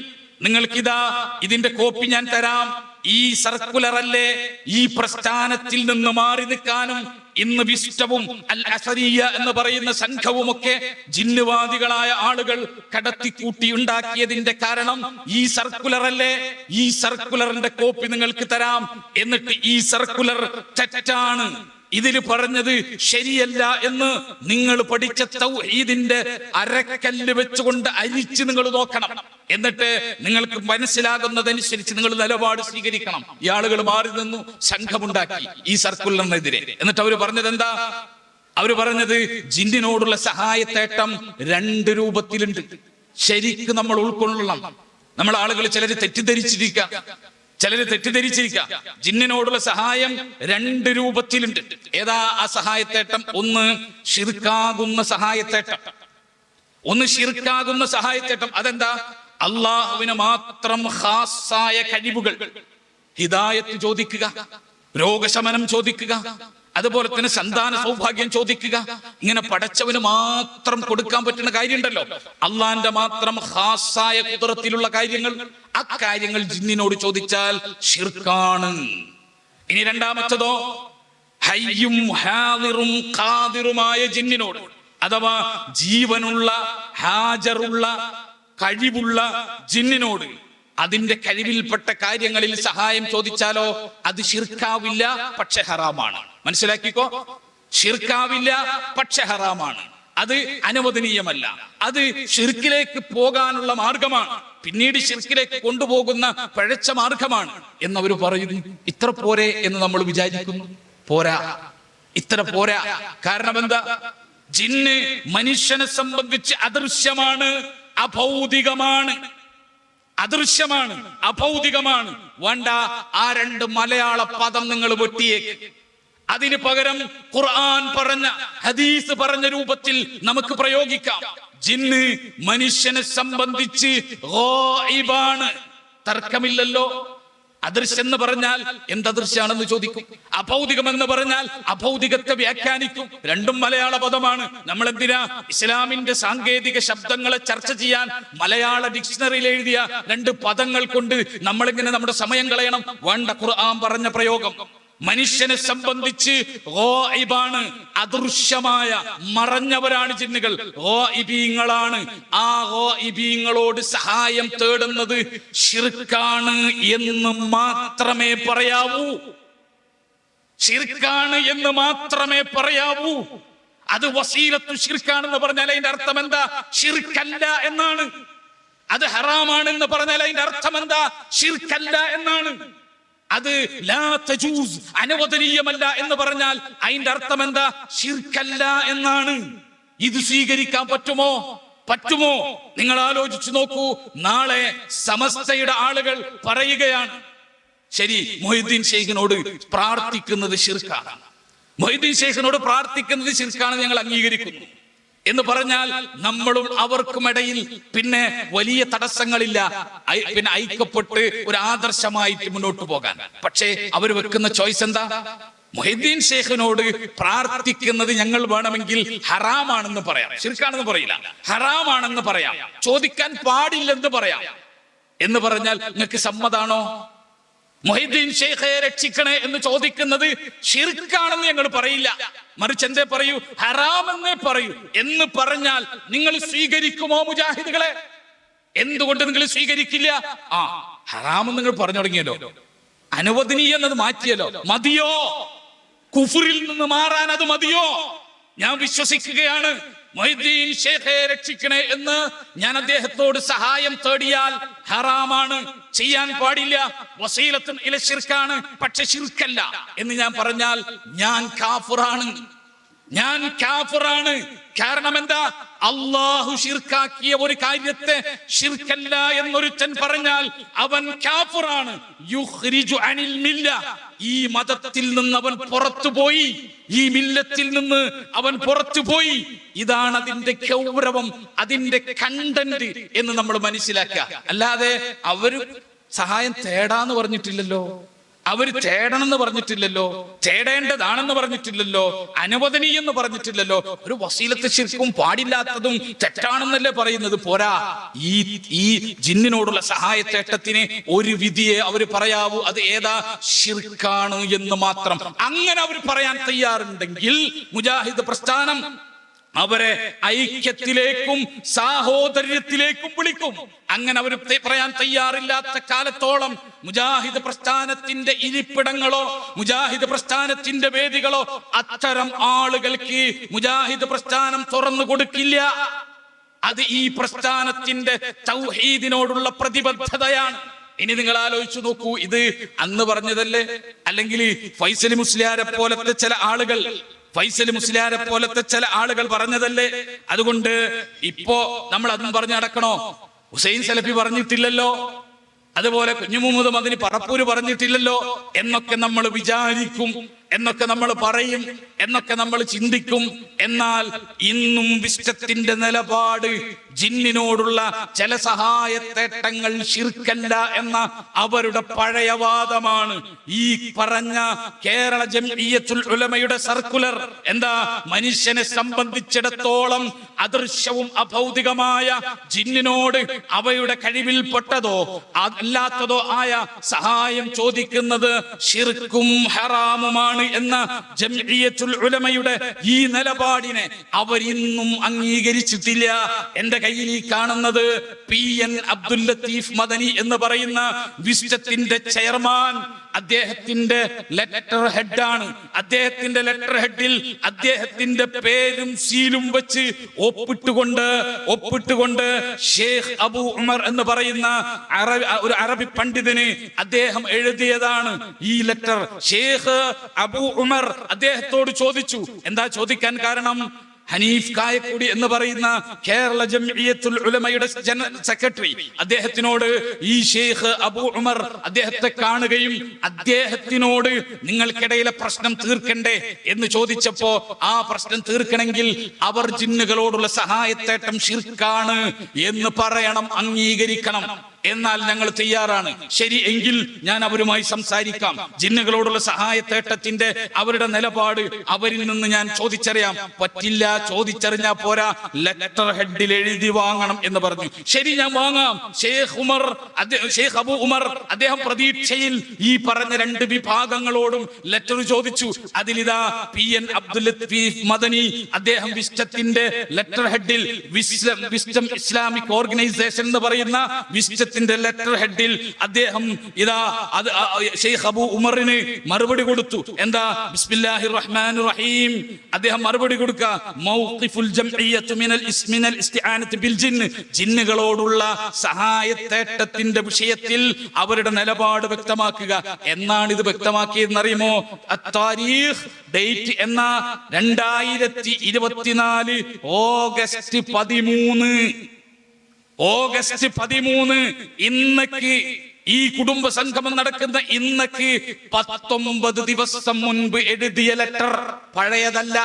A: നിങ്ങൾക്കിതാ ഇതിന്റെ കോപ്പി ഞാൻ തരാം. ഈ സർക്കുലർ അല്ലേ ഈ പ്രസ്ഥാനത്തിൽ നിന്ന് മാറി നിൽക്കാനും ഇന്ന് വിശിഷ്ടവും അൽ അസരിയ എന്ന് പറയുന്ന സംഘവുമൊക്കെ ജിന്നുവാദികളായ ആളുകൾ കടത്തിക്കൂട്ടി ഉണ്ടാക്കിയതിന്റെ കാരണം ഈ സർക്കുലർ അല്ലേ? ഈ സർക്കുലറിന്റെ കോപ്പി നിങ്ങൾക്ക് തരാം. എന്നിട്ട് ഈ സർക്കുലർ തെറ്റാണ്, ഇതിൽ പറഞ്ഞത് ശരിയല്ല എന്ന് നിങ്ങൾ പഠിച്ച തൗഹീദിന്റെ അരക്കല്ല് വെച്ചുകൊണ്ട് അരിച്ച് നിങ്ങൾ നോക്കണം. എന്നിട്ട് നിങ്ങൾക്ക് മനസ്സിലാകുന്നതനുസരിച്ച് നിങ്ങൾ നിലപാട് സ്വീകരിക്കണം. ഈ ആളുകൾ മാറി നിന്നു, സംഘമുണ്ടാക്കി ഈ സർക്കുലറിനെതിരെ. എന്നിട്ട് അവര് പറഞ്ഞത് എന്താ? അവര് പറഞ്ഞത് ജിന്നിനോടുള്ള സഹായത്തേട്ടം 2 രൂപത്തിലുണ്ട്. ശരിക്ക് നമ്മൾ ഉൾക്കൊള്ളണം. നമ്മൾ ആളുകൾ ചിലര് തെറ്റിദ്ധരിച്ചിരിക്കാം, ജിന്നിനോടുള്ള സഹായം 2 രൂപത്തിലുണ്ട്. ഏതാ ആ സഹായത്തേട്ടം? ഒന്ന് ശിർക്കാകുന്ന സഹായത്തേട്ടം. അതെന്താ? അള്ളാഹുവിന് മാത്രം ഖാസായ കഴിവുകൾ, ഹിദായത്ത് ചോദിക്കുക, രോഗശമനം ചോദിക്കുക, അതുപോലെ തന്നെ സന്താന സൗഭാഗ്യം ചോദിക്കുക. ഇങ്ങനെ പടച്ചവന് മാത്രം കൊടുക്കാൻ പറ്റുന്ന കാര്യമുണ്ടല്ലോ, അള്ളാന്റെ മാത്രം ഖാസായ ഖുദ്റത്തിലുള്ള കാര്യങ്ങൾ. അക്കാര്യങ്ങൾ ജിന്നിനോട് ചോദിച്ചാൽ ശിർക്കാണ്. ഇനി രണ്ടാമത്തതോ ഹയ്യും ഹാദിറും ഖാദിറുമായ ജിന്നിനോട്, അഥവാ ജീവനുള്ള, ഹാജറുള്ള, കഴിവുള്ള ജിന്നിനോട് അതിന്റെ കഴിവിൽപ്പെട്ട കാര്യങ്ങളിൽ സഹായം ചോദിച്ചാലോ അത് ശിർക്കാവില്ല, പക്ഷെ ഹറാമാണ്. മനസ്സിലാക്കിക്കോ, ശിർക്കാവില്ല പക്ഷെ ഹറാമാണ്. അത് അനുവദനീയമല്ല. അത് ശിർക്കിലേക്ക് പോകാനുള്ള മാർഗമാണ്, പിന്നീട് ശിർക്കിലേക്ക് കൊണ്ടുപോകുന്ന പഴച്ച മാർഗമാണ് എന്നവർ പറയുന്നു. ഇത്ര പോരെ എന്ന് നമ്മൾ വിചാരിക്കുന്നു. പോരാ, ഇത്ര പോരാ. കാരണം എന്താ? ജിന്ന് മനുഷ്യനെ സംബന്ധിച്ച് അദൃശ്യമാണ്, അഭൗതികമാണ്. അഭൗതികമാണ്. വേണ്ട, ആ 2 മലയാള പദം നിങ്ങൾ വെട്ടിയേക്ക്. അതിന് പകരം ഖുർആൻ പറഞ്ഞ, ഹദീസ് പറഞ്ഞ രൂപത്തിൽ നമുക്ക് പ്രയോഗിക്കാം. ജിന്ന് മനുഷ്യനെ സംബന്ധിച്ച് ഗായിബാണ്, തർക്കമില്ലല്ലോ. അദൃശ്യം എന്ന് പറഞ്ഞാൽ എന്തദൃശ്യാണെന്ന് ചോദിക്കും. അഭൗതികം എന്ന് പറഞ്ഞാൽ അഭൗതികത്തെ വ്യാഖ്യാനിക്കും. 2 മലയാള പദമാണ്. നമ്മൾ എന്തിനാ ഇസ്ലാമിന്റെ സാങ്കേതിക ശബ്ദങ്ങളെ ചർച്ച ചെയ്യാൻ മലയാള ഡിക്ഷണറിയിൽ എഴുതിയ 2 പദങ്ങൾ കൊണ്ട് നമ്മളിങ്ങനെ നമ്മുടെ സമയം കളയണം? വേണ്ട, ഖുർആൻ പറഞ്ഞ പ്രയോഗം മനുഷ്യനെ സംബന്ധിച്ച് ഗായിബാണ്, അദൃശ്യമായ, മറഞ്ഞവരാണ് ജിന്നുകൾ, ഗായിബീങ്ങളാണ്. ആ ഗായിബീങ്ങളോട് സഹായം തേടുന്നത് ശിർക്കാണ് എന്ന് മാത്രമേ പറയാവൂ. ശിർക്കാണ് എന്ന് മാത്രമേ പറയാവൂ. അത് വസീലത്തു ശിർക്കാണെന്ന് പറഞ്ഞാൽ അതിന്റെ അർത്ഥം എന്താ? ശിർക്കല്ല എന്നാണ്. അത് ഹറാമാണെന്ന് പറഞ്ഞാൽ അതിന്റെ അർത്ഥം എന്താ? ശിർക്കല്ല എന്നാണ്. അത് ലാ തജൂസ്, അനുവദനീയമല്ല എന്ന് പറഞ്ഞാൽ അതിന്റെ അർത്ഥം എന്താ? ശിർക്കല്ല എന്നാണ്. ഇത് സ്വീകരിക്കാൻ പറ്റുമോ? നിങ്ങൾ ആലോചിച്ചു നോക്കൂ. നാളെ സമസ്തയുടെ ആളുകൾ പറയുകയാണ്, ശരി, മൊഹീദ്ദീൻ ശൈഖിനോട് പ്രാർത്ഥിക്കുന്നത് ശിർക്കാണ്, ഞങ്ങൾ അംഗീകരിക്കുന്നു എന്ന് പറഞ്ഞാൽ നമ്മളും അവർക്കുമിടയിൽ പിന്നെ വലിയ തടസ്സങ്ങളില്ല, പിന്നെ ഐക്യപ്പെട്ട് ഒരു ആദർശമായിട്ട് മുന്നോട്ട് പോകാൻ. പക്ഷേ അവർ വെക്കുന്ന ചോയ്സ് എന്താ? മൊഹീദ്ദീൻ ശൈഖിനോട് പ്രാർത്ഥിക്കുന്നത് ഞങ്ങൾ വേണമെങ്കിൽ ഹറാമാണെന്ന് പറയാം, ശിർക്കാണെന്ന് പറയില്ല, ഹറാമാണെന്ന് പറയാം, ചോദിക്കാൻ പാടില്ലെന്ന് പറയാം. എന്ന് പറഞ്ഞാൽ നിങ്ങൾക്ക് സമ്മതാണോ? മൊഹീദ്ദീൻ ശൈഖെ രക്ഷിക്കണേ എന്ന് ചോദിക്കുന്നത് ശിർക്കാണെന്ന് ഞങ്ങൾ പറയില്ല, മറിച്ച് എന്തേ പറയൂ? ഹറാമെന്നേ പറയൂ. എന്ന് പറഞ്ഞാൽ നിങ്ങൾ സ്വീകരിക്കുമോ മുജാഹിദുകളെ? എന്തുകൊണ്ട് നിങ്ങൾ സ്വീകരിക്കില്ല? ഹറാമെന്ന് നിങ്ങൾ പറഞ്ഞു തുടങ്ങിയല്ലോ, അനുവദനീയം എന്നത് മാറ്റിയല്ലോ, മതിയോ? കുഫറിൽ നിന്ന് മാറാൻ അത് മതിയോ? ഞാൻ വിശ്വസിക്കുകയാണ് മൊഹീദ്ദീൻ ശൈഖെ രക്ഷിക്കണേ എന്ന് ഞാൻ അദ്ദേഹത്തോട് സഹായം തേടിയാൽ ഹറാമാണ്, ചെയ്യാൻ പാടില്ല, വസീലത്തുൻ ഇല ശിർക്കാണ്, പക്ഷെ ശിർക്കല്ല എന്ന് ഞാൻ പറഞ്ഞാൽ ഞാൻ കാഫിറാണ്. കാരണം എന്താ? അള്ളാഹു ശിർക്കാക്കിയ ഒരു കാര്യത്തെ ശിർക്കല്ല എന്നൊരുത്തൻ പറഞ്ഞാൽ അവൻ കാഫിറാണ്. യുഖ്രിജു അനിൽ മില്ല, ഈ മതത്തിൽ നിന്ന് അവൻ പുറത്തുപോയി, ഈ മില്ലത്തിൽ നിന്ന് അവൻ പുറത്തുപോയി. ഇതാണ് അതിന്റെ ഗൗരവം, അതിന്റെ കണ്ടന്റ് എന്ന് നമ്മൾ മനസ്സിലാക്കുക. അല്ലാതെ അവര് സഹായം തേടാന്ന് പറഞ്ഞിട്ടില്ലല്ലോ, അവർ തേടണം എന്ന് പറഞ്ഞിട്ടില്ലല്ലോ, തേടേണ്ടതാണെന്ന് പറഞ്ഞിട്ടില്ലല്ലോ, അനുവദനീയെന്ന് പറഞ്ഞിട്ടില്ലല്ലോ. ഒരു വസീലത്ത് ശിർക്കും പാടില്ലാത്തതും തെറ്റാണെന്നല്ലേ പറയുന്നത്. പോരാ, ഈ ജിന്നിനോടുള്ള സഹായത്തേട്ടത്തിന് ഒരു വിധിയെ അവർ പറയാവൂ, അത് ഏതാ? ശിർക്കാണ് എന്ന് മാത്രം. അങ്ങനെ അവർ പറയാൻ തയ്യാറുണ്ടെങ്കിൽ മുജാഹിദ് പ്രസ്ഥാനം അവരെ ഐക്യത്തിലേക്കും സാഹോദര്യത്തിലേക്കും വിളിക്കും. അങ്ങനെ അവർ പറയാൻ തയ്യാറില്ലാത്ത കാലത്തോളം മുജാഹിദ് പ്രസ്ഥാനത്തിന്റെ ഇരിപ്പിടങ്ങളോ മുജാഹിദ് പ്രസ്ഥാനത്തിന്റെ വേദികളോ അത്തരം ആളുകൾക്ക് മുജാഹിദ് പ്രസ്ഥാനം തുറന്നു കൊടുക്കില്ല. അത് ഈ പ്രസ്ഥാനത്തിന്റെ തൗഹീദിനോടുള്ള പ്രതിബദ്ധതയാണ്. ഇനി നിങ്ങൾ ആലോചിച്ചു നോക്കൂ, ഇത് അന്ന് പറഞ്ഞതല്ലേ? അല്ലെങ്കിൽ ഫൈസൽ മുസ്ലിയാരെ പോലത്തെ ചില ആളുകൾ പറഞ്ഞതല്ലേ? അതുകൊണ്ട് ഇപ്പോ നമ്മൾ അതും പറഞ്ഞു നടക്കണോ? ഹുസൈൻ സലഫി പറഞ്ഞിട്ടില്ലല്ലോ, അതുപോലെ കുഞ്ഞു മുഹമ്മദ് മദനി പറപ്പൂര് പറഞ്ഞിട്ടില്ലല്ലോ എന്നൊക്കെ നമ്മൾ വിചാരിക്കും, എന്നൊക്കെ നമ്മൾ പറയും, എന്നൊക്കെ നമ്മൾ ചിന്തിക്കും. എന്നാൽ ഇന്നും വിശ്വത്തിന്റെ നിലപാട് ജിന്നിനോടുള്ള ചില സഹായത്തേട്ടങ്ങൾ ശിർക്കല്ല എന്ന അവരുടെ പഴയ വാദമാണ്. ഈ പറഞ്ഞ കേരള ജംഇയ്യത്തുൽ ഉലമയുടെ സർക്കുലർ എന്താ? മനുഷ്യനെ സംബന്ധിച്ചിടത്തോളം അദൃശ്യവും അഭൗതികമായ ജിന്നിനോട് അവയുടെ കഴിവിൽപ്പെട്ടതോ അല്ലാത്തതോ ആയ സഹായം ചോദിക്കുന്നത് ശിർക്കും ഹറാമുമാണ് എന്ന ജംഇയ്യത്തുൽ ഉലമയുടെ ഈ നിലപാടിനെ അവരിന്നും അംഗീകരിച്ചിട്ടില്ല. എന്റെ കയ്യിൽ ഈ കാണുന്നത് PN അബ്ദുൽ ലത്തീഫ് മദനി എന്ന് പറയുന്ന വിശ്വത്തിന്റെ ചെയർമാൻ, അദ്ദേഹത്തിന്റെ ലെറ്റർ ഹെഡാണ്. അദ്ദേഹത്തിന്റെ ലെറ്റർ ഹെഡിൽ അദ്ദേഹത്തിന്റെ പേരും സീലും വെച്ച് ഒപ്പിട്ടുകൊണ്ട് ഷേഖ് അബൂ ഉമർ എന്ന് പറയുന്ന ഒരു അറബി പണ്ഡിതന് അദ്ദേഹം എഴുതിയതാണ് ഈ ലെറ്റർ. ഷേഖ് അബൂ ഉമർ അദ്ദേഹത്തോട് ചോദിച്ചു. എന്താ ചോദിക്കാൻ കാരണം? ഹനീഫ് കായക്കുടി എന്ന് പറയുന്ന കേരള ജംഇയ്യത്തുൽ ഉലമയുടെ ജനറൽ സെക്രട്ടറി അദ്ദേഹത്തിനോട് ഈ ഷെയ്ഖ് അബൂ ഉമർ അദ്ദേഹത്തെ കാണുകയും അദ്ദേഹത്തിനോട് നിങ്ങൾക്കിടയിലെ പ്രശ്നം തീർക്കണ്ടേ എന്ന് ചോദിച്ചപ്പോ, ആ പ്രശ്നം തീർക്കണമെങ്കിൽ അവർ ജിന്നുകളോടുള്ള സഹായത്തേട്ടം ശിർക്കാണ് എന്ന് പറയണം, അംഗീകരിക്കണം. എന്നാൽ ഞങ്ങൾ തയ്യാറാണ്. ശരി, എങ്കിൽ ഞാൻ അവരുമായി സംസാരിക്കാം. ജിന്നുകളോടുള്ള സഹായത്തേട്ടത്തിന്റെ അവരുടെ നിലപാട് അവരിൽ നിന്ന് ഞാൻ ചോദിച്ചറിയാം. പറ്റില്ല, ചോദിച്ചറിഞ്ഞാ പോരാ, ലെറ്റർ ഹെഡിൽ എഴുതി വാങ്ങണം എന്ന് പറഞ്ഞു. ശരി, ഞാൻ വാങ്ങാം. ഷെയ്ഖ് അബൂ ഉമർ അദ്ദേഹം പ്രതീക്ഷയിൽ ഈ പറഞ്ഞ രണ്ട് വിഭാഗങ്ങളോടും ലെറ്റർ ചോദിച്ചു. അതിലിതാ PN അബ്ദുൽ ലത്തീഫ് മദനി അദ്ദേഹം വിശ്വത്തിന്റെ ലെറ്റർ ഹെഡിൽ വിസ്ഡം ഇസ്ലാമിക് ഓർഗനൈസേഷൻ എന്ന് പറയുന്ന വിശ്വത്തിന്റെ ലെറ്റർ ഹെഡിൽ അദ്ദേഹം ഇതാ അത് ഷെയ്ഖ് അബൂ ഉമറിന് മറുപടി കൊടുത്തു. എന്താ? ബിസ്മില്ലാഹിർ റഹ്മാനിർ റഹീം. അദ്ദേഹം മറുപടി കൊടുക്കുക, മൗഖിഫുൽ ജംഇയ്യത്തു മിനൽ ഇസ്തിആനത്തി ബിൽ ജിന്ന്, ജിന്നുകളോടുള്ള സഹായത്തേട്ടത്തിന്റെ വിഷയത്തിൽ അവരുടെ നിലപാട് വ്യക്തമാക്കുക. എന്നാണ് ഇത് വ്യക്തമാക്കിയെന്നറിയുമോ? അത്താരീഖ്, ഡേറ്റ് എന്ന 2024 ഓഗസ്റ്റ് 13 ഇന്നക്ക് ഈ കുടുംബ സംഗമം നടക്കുന്ന ഇന്നക്ക് 19 ദിവസം മുൻപ് എഴുതിയ ലെറ്റർ, പഴയതല്ല.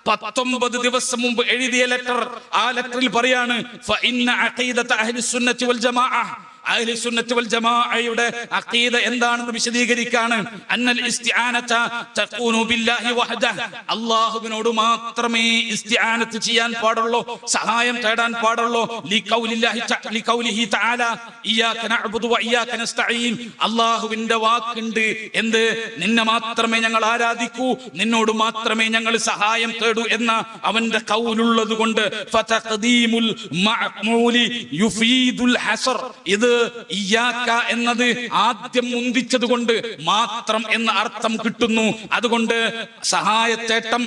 A: 19 ദിവസം മുമ്പ് എഴുതിയ ലെറ്റർ. ആ ലെറ്ററിൽ പറയാണ്, ഫഇന്ന അഖീദത അഹ്ലി സുന്നത്തി വൽ ജമാഅ, അഹ്ലി സുന്നത്തി വൽ ജമാഅയുടെ അഖീദ എന്താണെന്ന് വിശദീകരിക്കാണ്. അന്നൽ ഇസ്തിആനത തകൂനു ബില്ലാഹി വഹദഹ, അല്ലാഹുവിനോട് മാത്രമേ ഇസ്തിആനത്ത് ചെയ്യാൻ പാടുള്ളൂ, സഹായം തേടാൻ പാടുള്ളൂ. ലിഖൗലിഹി തആല ഇയ്യാക നഅ്ബുദു വ ഇയ്യാക നസ്തഈൻ, അല്ലാഹുവിന്റെ വാക്കുണ്ട്, എന്ത്? നിന്നെ മാത്രമേ ഞങ്ങൾ ആരാധിക്കൂ, നിന്നോട് മാത്രമേ ഞങ്ങൾ സഹായം തേടൂ എന്ന അവന്റെ ഖൗലുള്ളത് കൊണ്ട് ഫതഖദീമുൽ മഅ്മൂലി യുഫീദുൽ ഹസർ, ഇത് ഇയ്യാക എന്നത് ആദ്യം മുന്തിച്ചത് കൊണ്ട് മാത്രം എന്ന അർത്ഥം കിട്ടുന്നു. അതുകൊണ്ട് സഹായത്തേട്ടം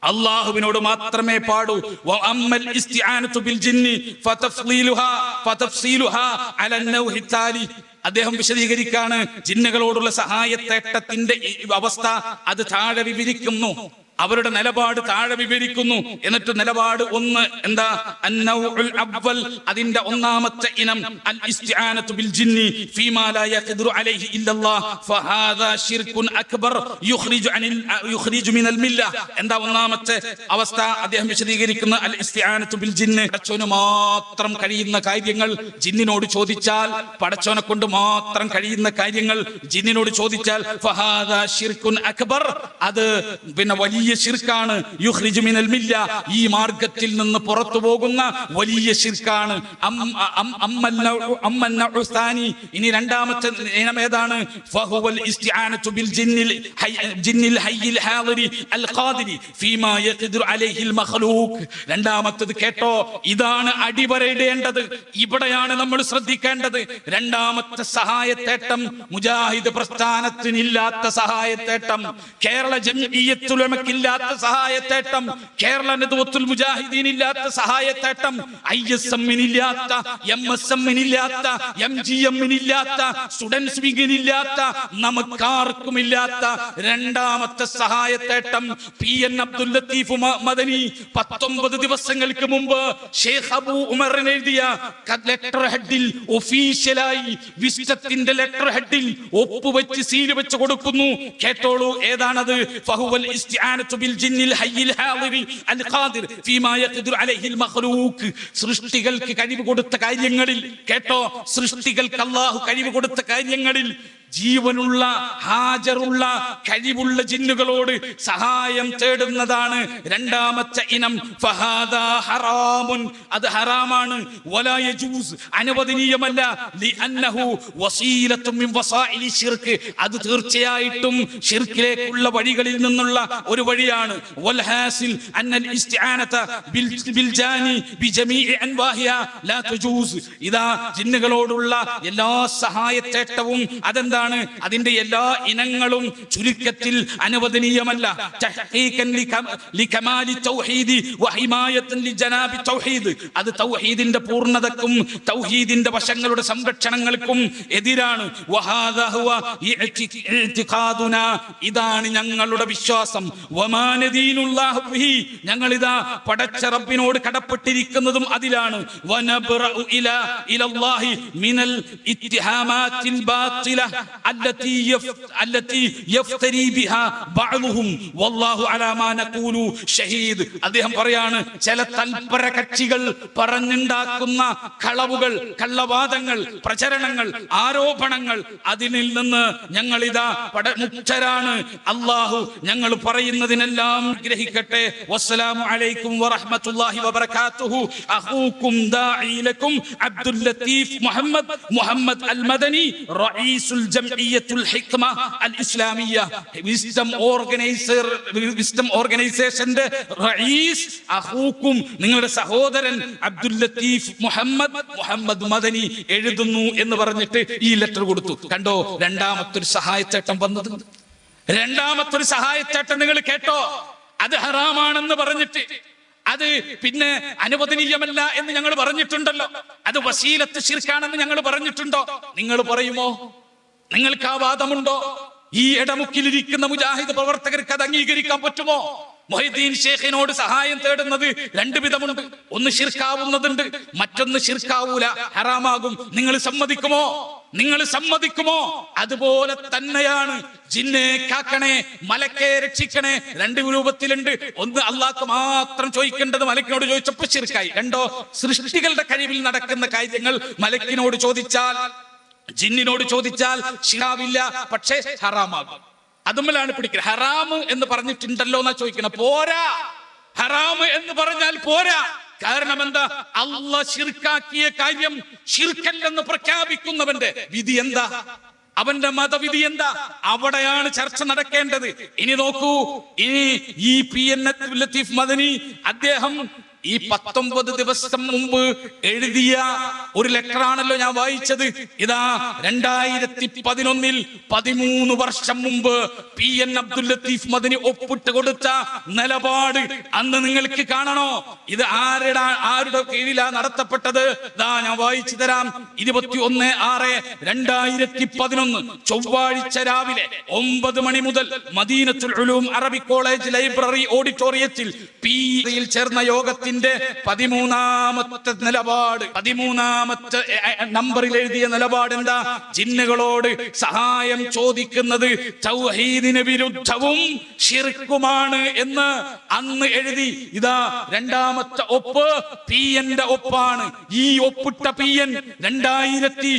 A: അല്ലാഹുവിനോട് മാത്രമേ പാടൂ. വഅമ്മൽ ഇസ്തിആനതു ബിൽ ജിന്നി ഫതഫ്സീലുഹാ അല നൗഹി താലി, അദ്ദേഹം വിശദീകരിക്കാണ് ജിന്നുകളോടുള്ള സഹായത്തേട്ടത്തിന്റെ അവസ്ഥ അത് താഴെ വിവരിക്കുന്നു. അവരുടെ നിലപാട് താഴെ വിവരിക്കുന്നു. എന്നിട്ട് നിലപാട് 1 എന്താ? അന്നൗഉൽ അവ്വൽ, അതിന്റെ ഒന്നാമത്തെ ഇനം അൽ ഇസ്തിആനതു ബിൽ ജിന്നി ഫീമാ ലാ യഖ്ദിറു അലൈഹി ഇല്ലല്ലാഹ് ഫഹാദാ ശിർകുൻ അക്ബർ യുഖ്രിജു മിനൽ മില്ല. എന്താ ഒന്നാമത്തെ അവസ്ഥ? അദ്ദേഹം വിശദീകരിക്കുന്ന അൽ ഇസ്തിആനതു ബിൽ ജിന്ന്, പടച്ചോന് മാത്രം കഴിയുന്ന കാര്യങ്ങൾ ജിന്നിനോട് ചോദിച്ചാൽ, പടച്ചോനെ കൊണ്ട് മാത്രം കഴിയുന്ന കാര്യങ്ങൾ ജിന്നിനോട് ചോദിച്ചാൽ ഫഹാദാ ശിർകുൻ അക്ബർ, അത് പിന്നെ വലിയ ശിർക്കാണ്. യുഖ്രിജു മിനൽ മില്ല, ഈ മാർഗത്തിൽ നിന്ന് പുറത്തു പോകുന്ന വലിയ ശിർക്കാണ്. ഇനി രണ്ടാമത്തെ ഇനം ഏതാണ്? ഫഹുവൽ ഇസ്തിആനതു ബിൽ ജിന്നിൽ ഹയ്യിൽ ഹാദിരി അൽ ഖാദിരി ഫീമാ യഖ്ദിറു അലൈഹിൽ മഖ്ലൂഖ്. രണ്ടാമത്തേത് കേട്ടോ, ഇതാണ് അടിവരയിടേണ്ടത്, ഇവിടെയാണ് നമ്മൾ ശ്രദ്ധിക്കേണ്ടത്. രണ്ടാമത്തെ സഹായത്തേട്ടം മുജാഹിദ് പ്രസ്ഥാനത്തിനില്ലാത്ത സഹായത്തേട്ടം, കേരള ജംഇയ്യത്തുൽ ഉലമയ്ക്ക് ഇല്ലാത്ത സഹായത്തേട്ടം, കേരള നദ്വത്തുൽ മുജാഹിദീൻ ഇല്ലാത്ത സഹായത്തേട്ടം, ISM ഇല്ലാത്ത, MSM ഇല്ലാത്ത, MGM ഇല്ലാത്ത, സ്റ്റുഡൻസ് വിങ്ങിനില്ലാത്ത, നമുക്കാർക്കും ഇല്ലാത്ത രണ്ടാമത്തെ സഹായത്തേട്ടം PN അബ്ദുൽ ലത്തീഫ് മദനി 19 ദിവസങ്ങൾക്ക് മുമ്പ് ഷേഖ് അബൂ ഉമറിന് എഴുതിയ ലെറ്റർ ഹെഡിൽ ഒഫീഷ്യലായി വിസ്റ്റത്തിന്റെ ലെറ്റർ ഹെഡിൽ ഒപ്പുവെച്ച് സീല് വെച്ച് കൊടുക്കുന്നു. കേട്ടോളൂ, ഏതാണത്? ഫഹുവൽ ഇസ്തിആനതു ബിൽ ജിന്നിൽ ഹയ്യിൽ ഹാദിരി അൽ ഖാദിർ ഫീമാ യഖ്ദിറു അലൈഹിൽ മഖ്ലൂഖ്. സൃഷ്ടികൾക്ക് കഴിവ് കൊടുത്ത കാര്യങ്ങളിൽ, കേട്ടോ, സൃഷ്ടികൾക്ക് അല്ലാഹു കഴിവ് കൊടുത്ത കാര്യങ്ങളിൽ ജീവനുള്ള, ഹാജറുള്ള, കഴിവുള്ള ജിന്നുകളോട് സഹായം തേടുന്നതാണ് രണ്ടാമത്തെ ഇനം. ഫഹാദാ ഹറാമുൻ, അത് ഹറാമാണ്. വലാ യജൂസ്, അനുവദനീയമല്ല. ലിഅന്നഹു വസീലത്തുൻ മിൻ വസാഇലി ശിർക്ക്, അത് തീർച്ചയായിട്ടും ശിർക്കിലേക്കുള്ള വഴികളിൽ നിന്നുള്ള ഒരു വഴിയാണ്. വൽ ഹാസിൽ അന്നൽ ഇസ്തിആനത ബിൽ ജാനി ബിജമീഇ അൻവാഹിഹ ലാ തജൂസ്. ഇദാ ജിന്നുകളോടുള്ള എല്ലാ സഹായത്തേട്ടവും അതെന്താ, അതിന്റെ എല്ലാ ഇനങ്ങളും ചുരുക്കത്തിൽ അനുവദനീയമല്ല. അത് തൗഹീദിന്റെ പൂർണ്ണതക്കും തൗഹീദിന്റെ വശങ്ങളുടെ സംരക്ഷണങ്ങൾക്കും എതിരാണ്. ഇതാണ് ഞങ്ങളുടെ വിശ്വാസം. ഞങ്ങളിതാ പടച്ച റബ്ബിനോട് കടപ്പെട്ടിരിക്കുന്നതും അതിലാണ്. അദ്ദേഹം പറയാണ്, ചില തൽപര കക്ഷികൾ പറഞ്ഞുണ്ടാക്കുന്ന കളവുകൾ, കള്ളവാദങ്ങൾ, പ്രചരണങ്ങൾ, ആരോപണങ്ങൾ, അതിൽ നിന്ന് ഞങ്ങളിതാ മുക്തരാണ്. അല്ലാഹു ഞങ്ങൾ പറയുന്നതിനെല്ലാം ഗ്രഹിക്കട്ടെ. വസ്സലാമു അലൈക്കും വറഹ്മത്തുള്ളാഹി വബറകാതുഹു. അഖൂക്കും ദാഇലക്കും അബ്ദുൽ ലത്തീഫ് മുഹമ്മദ് അൽ മദനി റഈസുൽ ജംഇയ്യത്തുൽ ഹിക്മ അൽ ഇസ്ലാമിയ്യ, വിസ്ഡം ഓർഗനൈസേഷന്റെ റഈസ് അഖൂക്കും, നിങ്ങളുടെ സഹോദരൻ അബ്ദുൽ ലത്തീഫ് മുഹമ്മദ് മദനി എഴുതുന്നു എന്ന് പറഞ്ഞിട്ട് ഈ ലെറ്റർ കൊടുത്തു. കണ്ടോ, രണ്ടാമത്തൊരു സഹായത്തേട്ടം വന്നത്. രണ്ടാമത്തൊരു സഹായത്തേട്ടം നിങ്ങൾ കേട്ടോ, അത് ഹറാമാണെന്ന് പറഞ്ഞിട്ട്, അത് പിന്നെ അനുവദനീയമല്ല എന്ന് ഞങ്ങൾ പറഞ്ഞിട്ടുണ്ടല്ലോ, അത് വസീലത്ത് ശിർക്കാണെന്ന് ഞങ്ങൾ പറഞ്ഞിട്ടുണ്ടോ? നിങ്ങൾ പറയുമോ? നിങ്ങൾക്ക് ആ വാദമുണ്ടോ? ഈ ഇടമുക്കിലിരിക്കുന്ന മുജാഹിദ് പ്രവർത്തകർക്ക് അത് അംഗീകരിക്കാൻ പറ്റുമോ? മൊഹീദ്ദീൻ ഷേഖിനോട് സഹായം തേടുന്നത് രണ്ട് വിധമുണ്ട്. ഒന്ന് ശിർക്കാവുന്നതുണ്ട്, മറ്റൊന്ന് ശിർക്കാവൂല, ഹറാമാകും. നിങ്ങൾ സമ്മതിക്കുമോ? നിങ്ങൾ സമ്മതിക്കുമോ? അതുപോലെ തന്നെയാണ് ജിന്നെ കാക്കണേ, മലക്കെ രക്ഷിക്കണേ, രണ്ട് രൂപത്തിലുണ്ട്. ഒന്ന് അള്ളാഹ്ക്ക് മാത്രം ചോദിക്കേണ്ടത് മലക്കിനോട് ചോദിച്ചപ്പോൾ ശിർക്കായി. രണ്ടോ, സൃഷ്ടികളുടെ കഴിവിൽ നടക്കുന്ന കാര്യങ്ങൾ മലക്കിനോട് ചോദിച്ചാൽ, ജിന്നിനോട് ചോദിച്ചാൽ ശിറാവില്ല, പക്ഷേ ഹറാമാകും. അതുമ്മലാണ് പിടിക്കുന്നത്. ഹറാമ് എന്ന് പറഞ്ഞിട്ടുണ്ടല്ലോ എന്നാ ചോദിക്കണം. പോരാ, ഹറാമ് എന്ന് പറഞ്ഞാൽ പോരാ. കാരണം എന്താ? അള്ളാഹ് ശിർക്കാക്കിയ കാര്യം ശിർക്കല്ലെന്ന് പ്രഖ്യാപിക്കുന്നവന്റെ വിധി എന്താ? അവന്റെ മതവിധി എന്താ? അവിടെയാണ് ചർച്ച നടക്കേണ്ടത്. ഇനി നോക്കൂ, ഇനി ഈ PN ലത്തീഫ് മദനി അദ്ദേഹം ഈ 19 ദിവസം മുമ്പ് എഴുതിയ ഒരു ലെറ്ററാണല്ലോ ഞാൻ വായിച്ചത്. ഇതാ 2011 13 വർഷം മുമ്പ് PN അബ്ദുൽ ലത്തീഫ് മദനി ഒപ്പിട്ട് കൊടുത്ത നിലപാട് അന്ന് നിങ്ങൾക്ക് കാണണോ? ഇത് ആരുടെ കീഴിലാ നടത്തപ്പെട്ടത്? ഇതാ ഞാൻ വായിച്ചു തരാം. 21/6/2011 ചൊവ്വാഴ്ച രാവിലെ 9 മണി മുതൽ മദീനത്തുൽ ഉലൂം അറബിക് കോളേജ് ലൈബ്രറി ഓഡിറ്റോറിയത്തിൽ PIയിൽ ചേർന്ന യോഗത്തിൽ 13ാമത്തെ നിലപാട്, 13ാമത്തെ നമ്പറിൽ എഴുതിയ നിലപാട് എന്താ? ജിന്നുകളോട് സഹായം ചോദിക്കുന്നത് തൗഹീദിന് വിരുദ്ധവും ശിർക്കുമാണ് എന്ന് അന്ന് എഴുതി. ഇതാ രണ്ടാമത്തെ ഒപ്പ് PNന്റെ ഒപ്പാണ്. ഈ ഒപ്പിട്ട PN 2011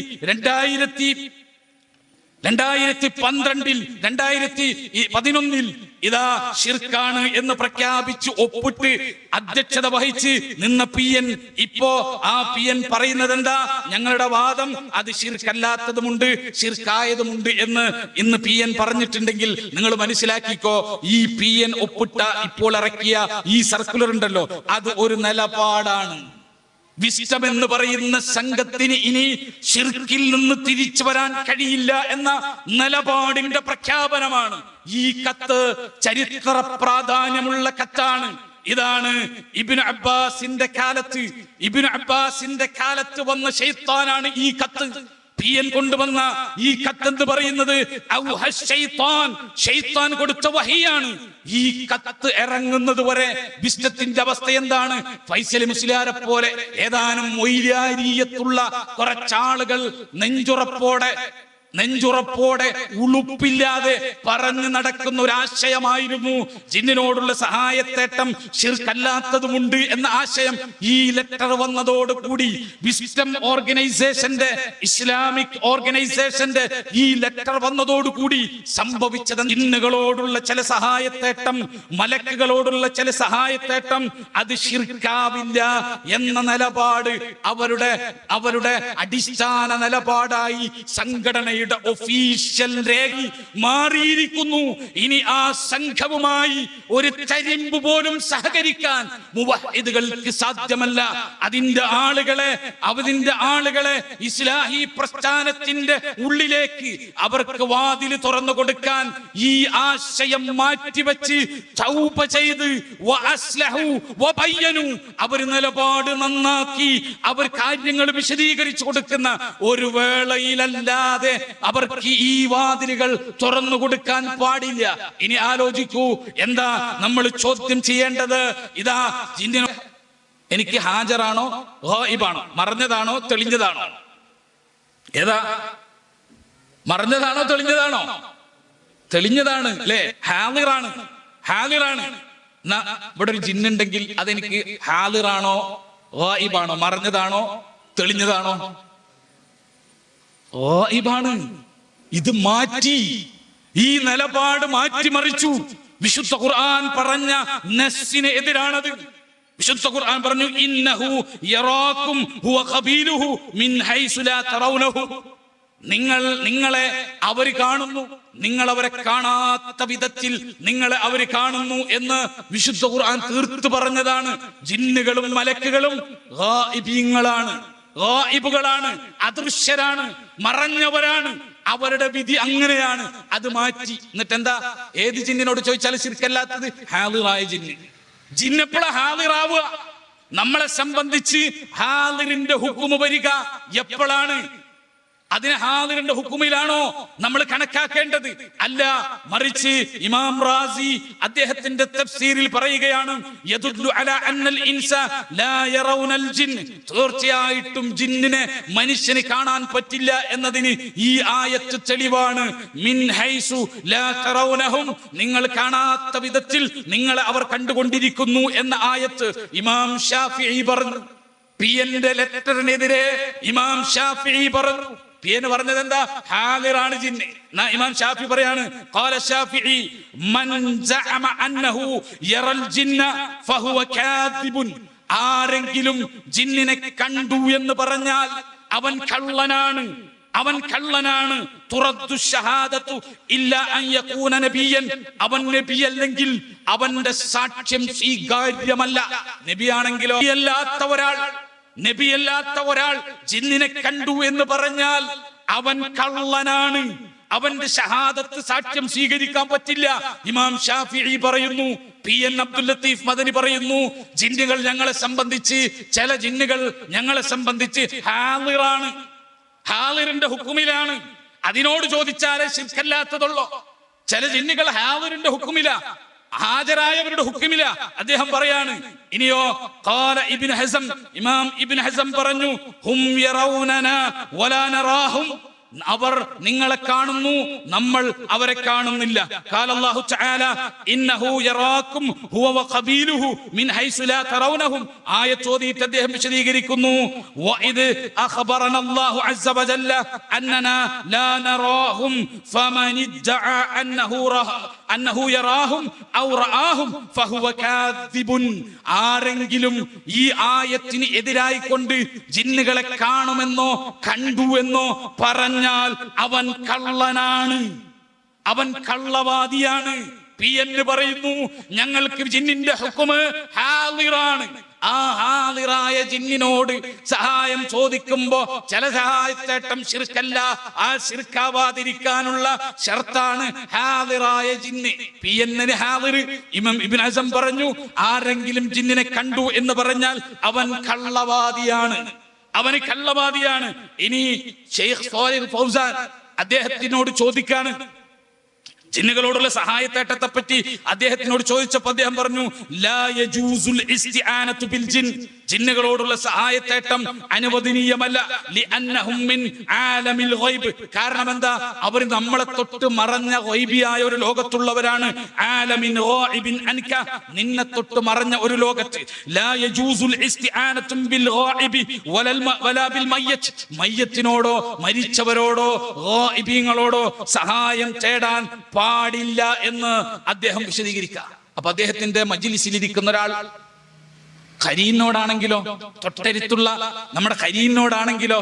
A: ഇതാ ഷിർക്കാണ് എന്ന് പ്രഖ്യാപിച്ച് ഒപ്പിട്ട് അധ്യക്ഷത വഹിച്ച് നിന്ന PN ഇപ്പോ ആ PN പറയുന്നത് എന്താ? ഞങ്ങളുടെ വാദം അത് ഷിർക്കല്ലാത്തതുമുണ്ട്, ഷിർക്കായതുമുണ്ട് എന്ന് ഇന്ന് PN പറഞ്ഞിട്ടുണ്ടെങ്കിൽ നിങ്ങൾ മനസ്സിലാക്കിക്കോ, ഈ PN ഒപ്പിട്ട ഇപ്പോൾ ഇറക്കിയ ഈ സർക്കുലർ ഉണ്ടല്ലോ, അത് ഒരു നിലപാടാണ്. വിസ്ഡം എന്ന് പറയുന്ന സംഘത്തിന് ഇനി ശിർക്കിൽ നിന്ന് തിരിച്ചു വരാൻ കഴിയില്ല എന്ന നിലപാടിന്റെ പ്രഖ്യാപനമാണ്. ഈ കത്ത് ചരിത്ര പ്രാധാന്യമുള്ള കത്താണ്. ഇതാണ് ഇബ്നു അബ്ബാസിന്റെ കാലത്ത് വന്ന ശൈത്താനാണ് ഈ കത്ത്. പിയൻ കൊണ്ടുവന്ന ഈ കത്തെന്ന് പറയുന്നത് ശൈത്താൻ കൊടുത്ത വഹിയാണ്. ഈ കത്ത് ഇറങ്ങുന്നത് വരെ വിസ്ഡത്തിന്റെ അവസ്ഥ എന്താണ്? ഫൈസൽ മുസ്ലിയാരെ പോലെ ഏതാനും മൊയ്ലാരിയത്തുള്ള കുറച്ചാളുകൾ നെഞ്ചുറപ്പോടെ ഉളുപ്പില്ലാതെ പറഞ്ഞു നടക്കുന്ന ഒരാശയമായിരുന്നു ജിന്നിനോടുള്ള സഹായത്തേട്ടം ശിർക്കല്ലാത്തതുമുണ്ട് എന്ന ആശയം. ഈ ലെറ്റർ വന്നതോടുകൂടി വിസ്ഡം ഓർഗനൈസേഷന്റെ, ഇസ്ലാമിക് ഓർഗനൈസേഷന്റെ ഈ ലെറ്റർ വന്നതോടുകൂടി സംഭവിച്ചത് ജിന്നുകളോടുള്ള ചില സഹായത്തേട്ടം, മലക്കുകളോടുള്ള ചില സഹായത്തേട്ടം അത് ശിർക്കാവില്ല എന്ന നിലപാട് അവരുടെ അടിസ്ഥാന നിലപാടായി സംഘടനയുടെ ഒഫീഷ്യൽ രേഖ മാറിയിരിക്കുന്നു. ഇനി ആ സംഘവുമായി ഒരു തരിമ്പ് പോലും സഹകരിക്കാൻ മുവഹിദുകൾക്ക് സാധ്യമല്ല. അതിന്റെ ആളുകളെ ഇസ്ലാഹി പ്രസ്ഥാനത്തിന്റെ ഉള്ളിലേക്ക് അവർക്ക് വാതിൽ തുറന്നു കൊടുക്കാൻ ഈ ആശയം മാറ്റിവെച്ച് തൗബ ചെയ്ത് അവർ നിലപാട് നന്നാക്കി അവർ കാര്യങ്ങൾ വിശദീകരിച്ചു കൊടുക്കുന്ന ഒരു വേളയിലല്ലാതെ അവർക്ക് ഈ വാതിലുകൾ തുറന്നു കൊടുക്കാൻ പാടില്ല. ഇനി ആലോചിക്കൂ, എന്താ നമ്മൾ ചോദ്യം ചെയ്യേണ്ടത്? ഇതാ എനിക്ക് ഹാജറാണോ ഗായിബാണോ, മറഞ്ഞതാണോ തെളിഞ്ഞതാണോ? ഏതാ? മറഞ്ഞതാണോ തെളിഞ്ഞതാണോ? തെളിഞ്ഞതാണ് അല്ലേ? ഹാളിറാണ്. ഇവിടെ ഒരു ജിന്നുണ്ടെങ്കിൽ അതെനിക്ക് ഹാളിറാണോ ഗായിബാണോ, മറഞ്ഞതാണോ തെളിഞ്ഞതാണോ? ഗായിബാണ്. ഇത് മാറ്റി, ഈ നിലപാട് മാറ്റിമറിച്ചു. വിശുദ്ധ ഖുർആൻ പറഞ്ഞ നസ്സിന് എതിരാണത്. വിശുദ്ധ ഖുർആൻ പറഞ്ഞു, ഇന്നഹു യറാകും ഹുവ ഖബീലുഹു മിൻ ഹൈസു ലാ തറൗനഹു. നിങ്ങളെ അവർ കാണുന്നു, നിങ്ങൾ അവരെ കാണാത്ത വിധത്തിൽ നിങ്ങളെ അവർ കാണുന്നു എന്ന് വിശുദ്ധ ഖുർആൻ തീർത്തു പറഞ്ഞതാണ്. ജിന്നുകളും മലക്കുകളും ഗായിബുകളാണ്, അദൃശ്യരാണ്, മറഞ്ഞവരാണ്. അവരുടെ വിധി അങ്ങനെയാണ്. അത് മാറ്റി. എന്നിട്ട് എന്താ? ഏത് ജിന്നിനോട് ചോദിച്ചാലും ശിർക്കല്ലാത്തത് ഹാളിറായ ജിന്നെപ്പോഴാ ഹാളിറാവുക? നമ്മളെ സംബന്ധിച്ച് ഹാളിറിന്റെ ഹുക്കുമ് വരിക എപ്പോഴാണ്? അതിന് ഹാളിറിന്റെ ഹുക്കുമിലാണോ നമ്മൾ കണക്കാക്കേണ്ടത്? അല്ല, മറിച്ച് ഇമാം റാസി അദ്ദേഹത്തിന്റെ തഫ്സീറിൽ പറയുകയാണ്, യദുല്ലു അലാ അന്നൽ ഇൻസ ലാ യറൗനൽ ജിൻ. തീർച്ചയായിട്ടും ജിന്നിനെ മനുഷ്യന് കാണാൻ പറ്റില്ല എന്നതിന് ഈ ആയത്ത് തെളിവാണ്. മിൻ ഹൈസു ലാ തറൗനഹും, നിങ്ങൾ കാണാത്ത വിധത്തിൽ നിങ്ങളെ അവർ കണ്ടുകൊണ്ടിരിക്കുന്നു എന്ന ആയത്ത് ഇമാം ഷാഫിഈ പറഞ്ഞു. പിയന്റെ ലെറ്ററിനെതിരെ ഇമാം ഷാഫിഈ പറഞ്ഞു. പിയന് പറഞ്ഞത് എന്താ? ഹാളിറാണ് ജിന്ന്. ഇമാം ഷാഫി പറയാണ്, ഖാല ഷാഫിഈ മൻ സഅമ അന്നഹു യറൽ ജിന്ന ഫഹുവ കാദിബുൻ. ആരെങ്കിലും ജിന്നിനെ കണ്ടു എന്ന് പറഞ്ഞാൽ അവൻ കള്ളനാണ്. തുറദ്ദു ഷഹാദത്തു ഇല്ലാ അൻ യകൂന നബിയൻ. അവൻ നബിയല്ലെങ്കിൽ അവന്റെ സാക്ഷ്യം സ്വീകാര്യമല്ല. നബിയാണെങ്കിലോ നബിയല്ലാത്ത ഒരാൾ ജിന്നിനെ കണ്ടു എന്ന് പറഞ്ഞാൽ അവൻ കള്ളനാണ്. അവന്റെ ഷഹാദത്ത് സാക്ഷ്യം സ്വീകരിക്കാൻ പറ്റില്ല. ഇമാം ഷാഫിഈ പറയുന്നു. പി.എൻ. അബ്ദുൽ ലത്തീഫ് മദനി പറയുന്നു, ജിന്നുകൾ ഞങ്ങളെ സംബന്ധിച്ച്, ചില ജിന്നുകൾ ഞങ്ങളെ സംബന്ധിച്ച് ഹാളിറാണ്, ഹാളിറിന്റെ ഹുക്കുമിലാണ്. അതിനോട് ചോദിച്ചാലേ ശിർക്കല്ലാത്തതുള്ളൂ. ചില ജിന്നുകൾ ഹാളിറിന്റെ ഹുക്കുമില, ഹാജരായവരുടെ ഹുക്കുമില. അദ്ദേഹം പറയാണ്. ഇനിയോ ഖാല ഇബ്നു ഹസം, ഇമാം ഇബ്നു ഹസം പറഞ്ഞു, ഹും യറൗനനാ വലാ നറാഹും. അവർ നിങ്ങളെ കാണുന്നു, നമ്മൾ അവരെ കാണുന്നില്ല. ഖാല അല്ലാഹു തആല ഇന്നഹു യറാകും ഹുവ വഖബീലുഹു മിൻ ഹൈസു ലാ തറൗനഹും. ആയത്ത് ഓതിയിട്ട് അദ്ദേഹം വിശദീകരിക്കുന്നു, വഇദ് അഖബറന അല്ലാഹു അസ്സ വജല്ല അന്നനാ ലാ നറാഹും ഫമൻ ഇദ്ദഅ അന്നഹു യറാഹും ഔ റആഹും ഫഹുവ കാദിബുൻ. ആരെങ്കിലും ഈ ആയത്തിന് എതിരായിക്കൊണ്ട് ജിന്നുകളെ കാണുമെന്നോ കണ്ടുവെന്നോ പറഞ്ഞാൽ അവൻ കള്ളനാണ്, അവൻ കള്ളവാദിയാണ്. പി.എൻ. പറയുന്നു, ഞങ്ങൾക്ക് ജിന്നിന്റെ ഹുക്കുമ് ഹാളിറാണ്. ആ ഹാദിറായ ജിന്നിനോട് സഹായം ചോദിക്കുമ്പോ ചില സഹായത്തേട്ടം ശിർക്കല്ല, ആ ശിർക്കാവാതിരിക്കാനുള്ള ഷർത്താണ് ഹാദിറായ ജിന്ന്. പിഎന്നിന് ഹാദിർ. ഇമാം ഇബ്നു ഹസം പറഞ്ഞു, ആരെങ്കിലും ജിന്നിനെ കണ്ടു എന്ന് പറഞ്ഞാൽ അവൻ കള്ളവാദിയാണ്, അവന് കള്ളവാദിയാണ്. ഇനി ശൈഖ് സ്വാലിഹ് ഫൗസാൻ അദ്ദേഹത്തിനോട് ചോദിക്കാണ് ജിന്നുകളോടുള്ള സഹായത്തേട്ടത്തെ പറ്റി. അദ്ദേഹത്തിനോട് ചോദിച്ചപ്പോൾ അദ്ദേഹം പറഞ്ഞു, ലാ യജൂസുൽ ഇസ്തിആനതു ബിൽ ജിൻ, ജിന്നുകളോടുള്ള സഹായത്തേട്ടം അനുവദനീയമല്ല. ലിഅന്നഹും മിൻ ആലമിൽ ഗൈബ്, കാരണം എന്താ, അവർ നമ്മളെ തൊട്ട് മറഞ്ഞ ഗൈബിയായ ഒരു ലോകത്തുള്ളവരാണ്. ആലമിൻ ഗായിബിൻ അൻക, നിന്നെ തൊട്ട് മറഞ്ഞ ഒരു ലോകത്ത്. ലാ യജൂസുൽ ഇസ്തിആനതു ബിൽ ഗായിബി വലാ ബിൽ മയ്യത്ത്, മയ്യത്തിനോടോ മരിച്ചവരോടോ ഗായിബീങ്ങളോടോ സഹായം തേടാൻ പാടില്ല എന്ന് അദ്ദേഹം വിശദീകരിക്കുക. അപ്പൊ അദ്ദേഹത്തിന്റെ മജ്ലിസിലിരിക്കുന്ന ഒരാൾ കരീനോടാണെങ്കിലോ, തൊട്ടടുത്തുള്ള നമ്മുടെ കരീനോടാണെങ്കിലോ,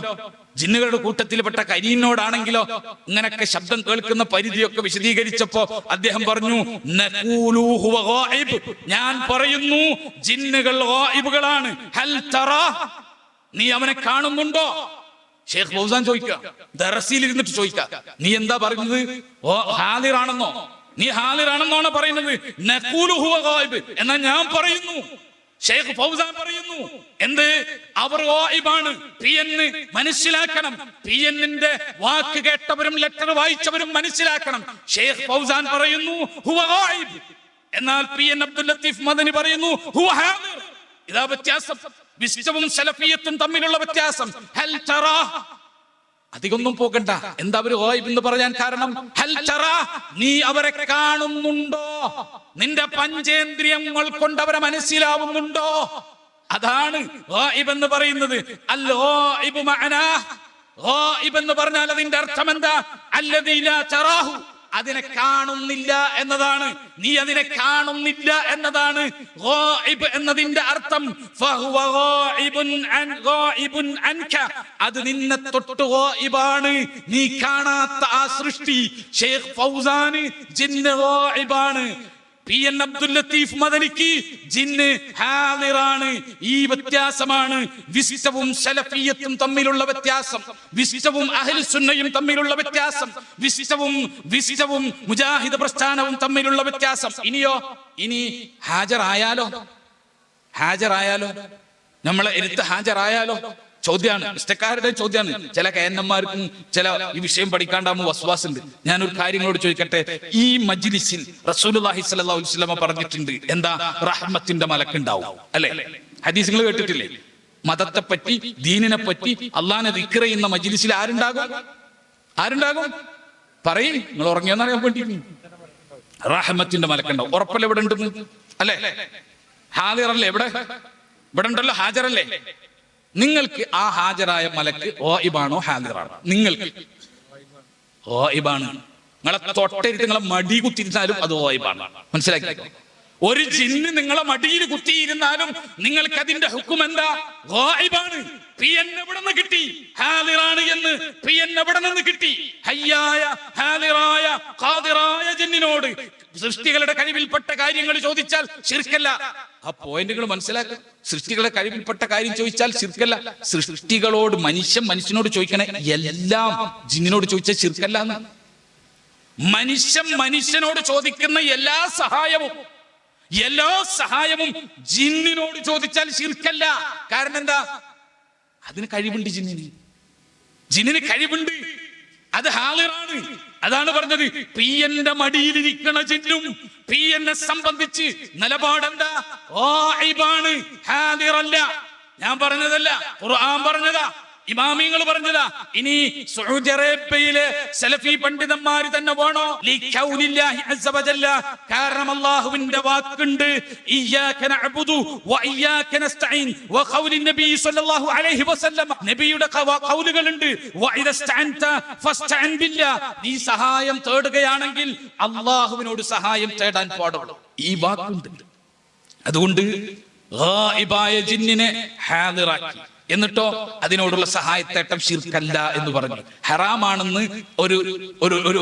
A: ജിന്നുകളുടെ കൂട്ടത്തിൽപ്പെട്ട കരീനോടാണെങ്കിലോ ഇങ്ങനൊക്കെ ശബ്ദം കേൾക്കുന്ന പരിധിയൊക്കെ വിശദീകരിച്ചപ്പോ അദ്ദേഹം പറഞ്ഞു, നഖൂലു ഹുവ ഗായിബ്, ഞാൻ പറയുന്നു ജിന്നുകൾ ഗായിബുകളാണ്. ഹൽ തറാ, നീ അവനെ കാണുന്നുണ്ടോ? ഷെയ്ഖ് ഫൗസാൻ ചോദിക്കുക, ദർസിൽ ഇരുന്നിട്ട് ചോദിക്കുക, നീ എന്താ പറയുന്നത്? ഹാദിറാണെന്നോ? നീ ഹാദിറാണെന്നാണ് പറയുന്നത്? നഖൂലു ഹുവ ഗായിബ്, എന്നാ ഞാൻ പറയുന്നു, ഷെയ്ഖ് ഫൗസാൻ പറയുന്നു, എന്ത്? അവർ ഗായിബാണ്. പിഎന്ന് മനസ്സിലാക്കണം. പിഎന്നിന്റെ വാക്ക് കേട്ടവരും ലെറ്റർ വായിച്ചവരും മനസ്സിലാക്കണം. ഷെയ്ഖ് ഫൗസാൻ പറയുന്നു ഹുവ ഗായിബ്, എന്നാൽ പിഎൻ അബ്ദുൽ ലത്തീഫ് മദനി പറയുന്നു ഹുവ ഹാദിർ. ഇതാ വ്യത്യാസം, വിശ്വവും സലഫിയത്തും തമ്മിലുള്ള വ്യത്യാസം. ഹൽ തറാ, അധികൊന്നും പോകണ്ട. എന്താ അവര് ഗായിബ് എന്ന് പറയാൻ കാരണം? ഹൽ തറാ, നീ അവരെ കാണുന്നുണ്ടോ? നിന്റെ പഞ്ചേന്ദ്രിയങ്ങൾ കൊണ്ട് അവരെ മനസ്സിലാവുന്നുണ്ടോ? അതാണ് ഗായിബ് എന്ന് പറയുന്നത്. അൽ ഗായിബ് മഅനാ, ഗായിബ് എന്ന് പറഞ്ഞാൽ അതിന്റെ അർത്ഥം എന്താ? അല്ലദീ ലാ തറാഹു, അതിനെ കാണുന്നില്ല എന്നതാണ്. നീ അതിനെ കാണുന്നില്ല എന്നതാണ് ഗായിബ് എന്നതിന്റെ അർത്ഥം. ഫഹുവ ഗായിബുൻ അൻക, അത് നിന്നെ തൊട്ട് ഗായിബാണ്, നീ കാണാത്ത ആ സൃഷ്ടി. ഷെയ്ഖ് ഫൗസാൻ ജിന്ന് ഗായിബാണ്. പിഎൻ അബ്ദുൽ ലത്തീഫ് മദനിക്ക് ജിന്ന് ഹാദിറാണ്. ഈ വ്യത്യാസമാണ് വിശിഷ്ടവും സലഫിയത്തും തമ്മിലുള്ള വ്യത്യാസം, വിശിഷ്ടവും അഹ്ലുസ് സുന്നയും തമ്മിലുള്ള വ്യത്യാസം, വിശിഷ്ടവും മുജാഹിദ് പ്രസ്ഥാനവും തമ്മിലുള്ള വ്യത്യാസം. ഇനി ഹാജറായാലോ നമ്മളെ എടുത്ത് ഹാജറായാലോ? ചോദ്യമാണ്, ഇഷ്ടക്കാരുടെ ചോദ്യമാണ്. ചില കേന്നന്മാർക്കും ചില ഈ വിഷയം പഠിക്കാണ്ടാകുമ്പോൾ വസ്വാസുണ്ട്. ഞാനൊരു കാര്യങ്ങളോട് ചോദിക്കട്ടെ. ഈ മജ്ലിസിൽ റസൂലുള്ളാഹി സ്വല്ലല്ലാഹു അലൈഹി വസല്ലം പറഞ്ഞിട്ടുണ്ട്, എന്താ? റഹ്മത്തിന്റെ മലക്കുണ്ടാവും, അല്ലെ? ഹദീസ് നിങ്ങൾ കേട്ടിട്ടില്ലേ? മതത്തെ പറ്റി, ദീനിനെ പറ്റി അള്ളാഹനെ ദിക്ർ ചെയ്യുന്ന മജ്ലിസിൽ ആരുണ്ടാകും? പറയും, നിങ്ങൾ ഉറങ്ങിയെന്ന് അറിയാൻ വേണ്ടി. റഹ്മത്തിന്റെ മലക്കുണ്ടാവും. ഉറപ്പല്ല ഇവിടെ ഉണ്ടെന്ന്, അല്ലെ? ഹാദിറല്ലേ? ഇവിടെ ഉണ്ടല്ലോ, ഹാജറല്ലേ? നിങ്ങൾക്ക് ആ ഹാജരായ മലക്ക് ഗായിബാണോ ഹാദിറാണോ? നിങ്ങൾക്ക് ഗായിബാണ്. നിങ്ങളെ തൊട്ടരുത്ത് നിങ്ങളെ മടി കുത്തിയിരുന്നാലും അത് ഗായിബാണ്. മനസ്സിലാക്കി? ഒരു ജിന്ന് നിങ്ങളെ മടിയിൽ കുത്തിയിരുന്നാലും നിങ്ങൾക്ക് അതിന്റെ ഹുക്കം എന്താ? ഗായിബാണ്. പിഎൻ എവിടെ നിന്ന് കിട്ടി? ഹാദിറാണ് എന്ന് പിഎൻ എവിടെ നിന്ന് കിട്ടി? ഹയ്യായ ഹാദിറായ ഖാദിറായ ജിന്നിനോട് സൃഷ്ടികളുടെ കഴിവിൽപ്പെട്ട കാര്യങ്ങൾ ചോദിച്ചാൽ ശിർക്കല്ല. ആ പോയിന്റുകൾ മനസ്സിലാക്കുക. സൃഷ്ടികളുടെ കഴിവിൽപ്പെട്ട കാര്യം ചോദിച്ചാൽ ശിർക്കല്ല. സൃഷ്ടികളോട് മനുഷ്യനോട് ചോദിക്കണേ എല്ലാം ജിന്നിനോട് ചോദിച്ചാൽ ശിർക്കല്ല എന്നാണ്. മനുഷ്യനോട് ചോദിക്കുന്ന എല്ലാ സഹായവും ജിന്നിനോട് ചോദിച്ചാൽ ശിർക്കല്ല. കാരണം എന്താ? അതിന് കഴിവുണ്ട്. ജിന്നിന് കഴിവുണ്ട്. അത് ഹാദിറാണ്. അതാണ് പറഞ്ഞത്, പിഎന്റെ മടിയിലിരിക്കണ ജിന്നും പിഎന്നെ സംബന്ധിച്ച് നിലപാടെന്താ? ഗായിബാണ്, ഹാദിറല്ല. ഞാൻ പറഞ്ഞതല്ല, ഖുർആൻ പറഞ്ഞതാ, ഇമാമിങ്ങൾ പറഞ്ഞതാ. ഇനി സൗദി അറേബ്യയിലെ സലഫി പണ്ഡിതന്മാര് തന്നെ വേണോ? ലിഖൗലില്ലാഹി അസ്സ വജല്ല, കാരണം അല്ലാഹുവിന്റെ വാക്കുണ്ട്, ഇയ്യാക നഅ്ബുദു വ ഇയ്യാക നസ്തഈൻ. വ ഖൗലി നബി സ്വല്ലല്ലാഹു അലൈഹി വസല്ലം, നബിയുടെ ഖൗലുകളുണ്ട്, വ ഇദസ്തഅൻത ഫസ്തഅൻ ബില്ലാഹ്, നീ സഹായം തേടുകയാണെങ്കിൽ അല്ലാഹുവിനോട് സഹായം തേടാൻ പാടുള്ളൂ. ഈ വാക്കുണ്ട്. അതുകൊണ്ട് ഗായിബായ ജിന്നിനെ ഹാദിറാക്കി. എന്നിട്ടോ അതിനോടുള്ള സഹായത്തേട്ടം ശിർക്കല്ല എന്ന് പറഞ്ഞു. ഹറാമാണെന്ന്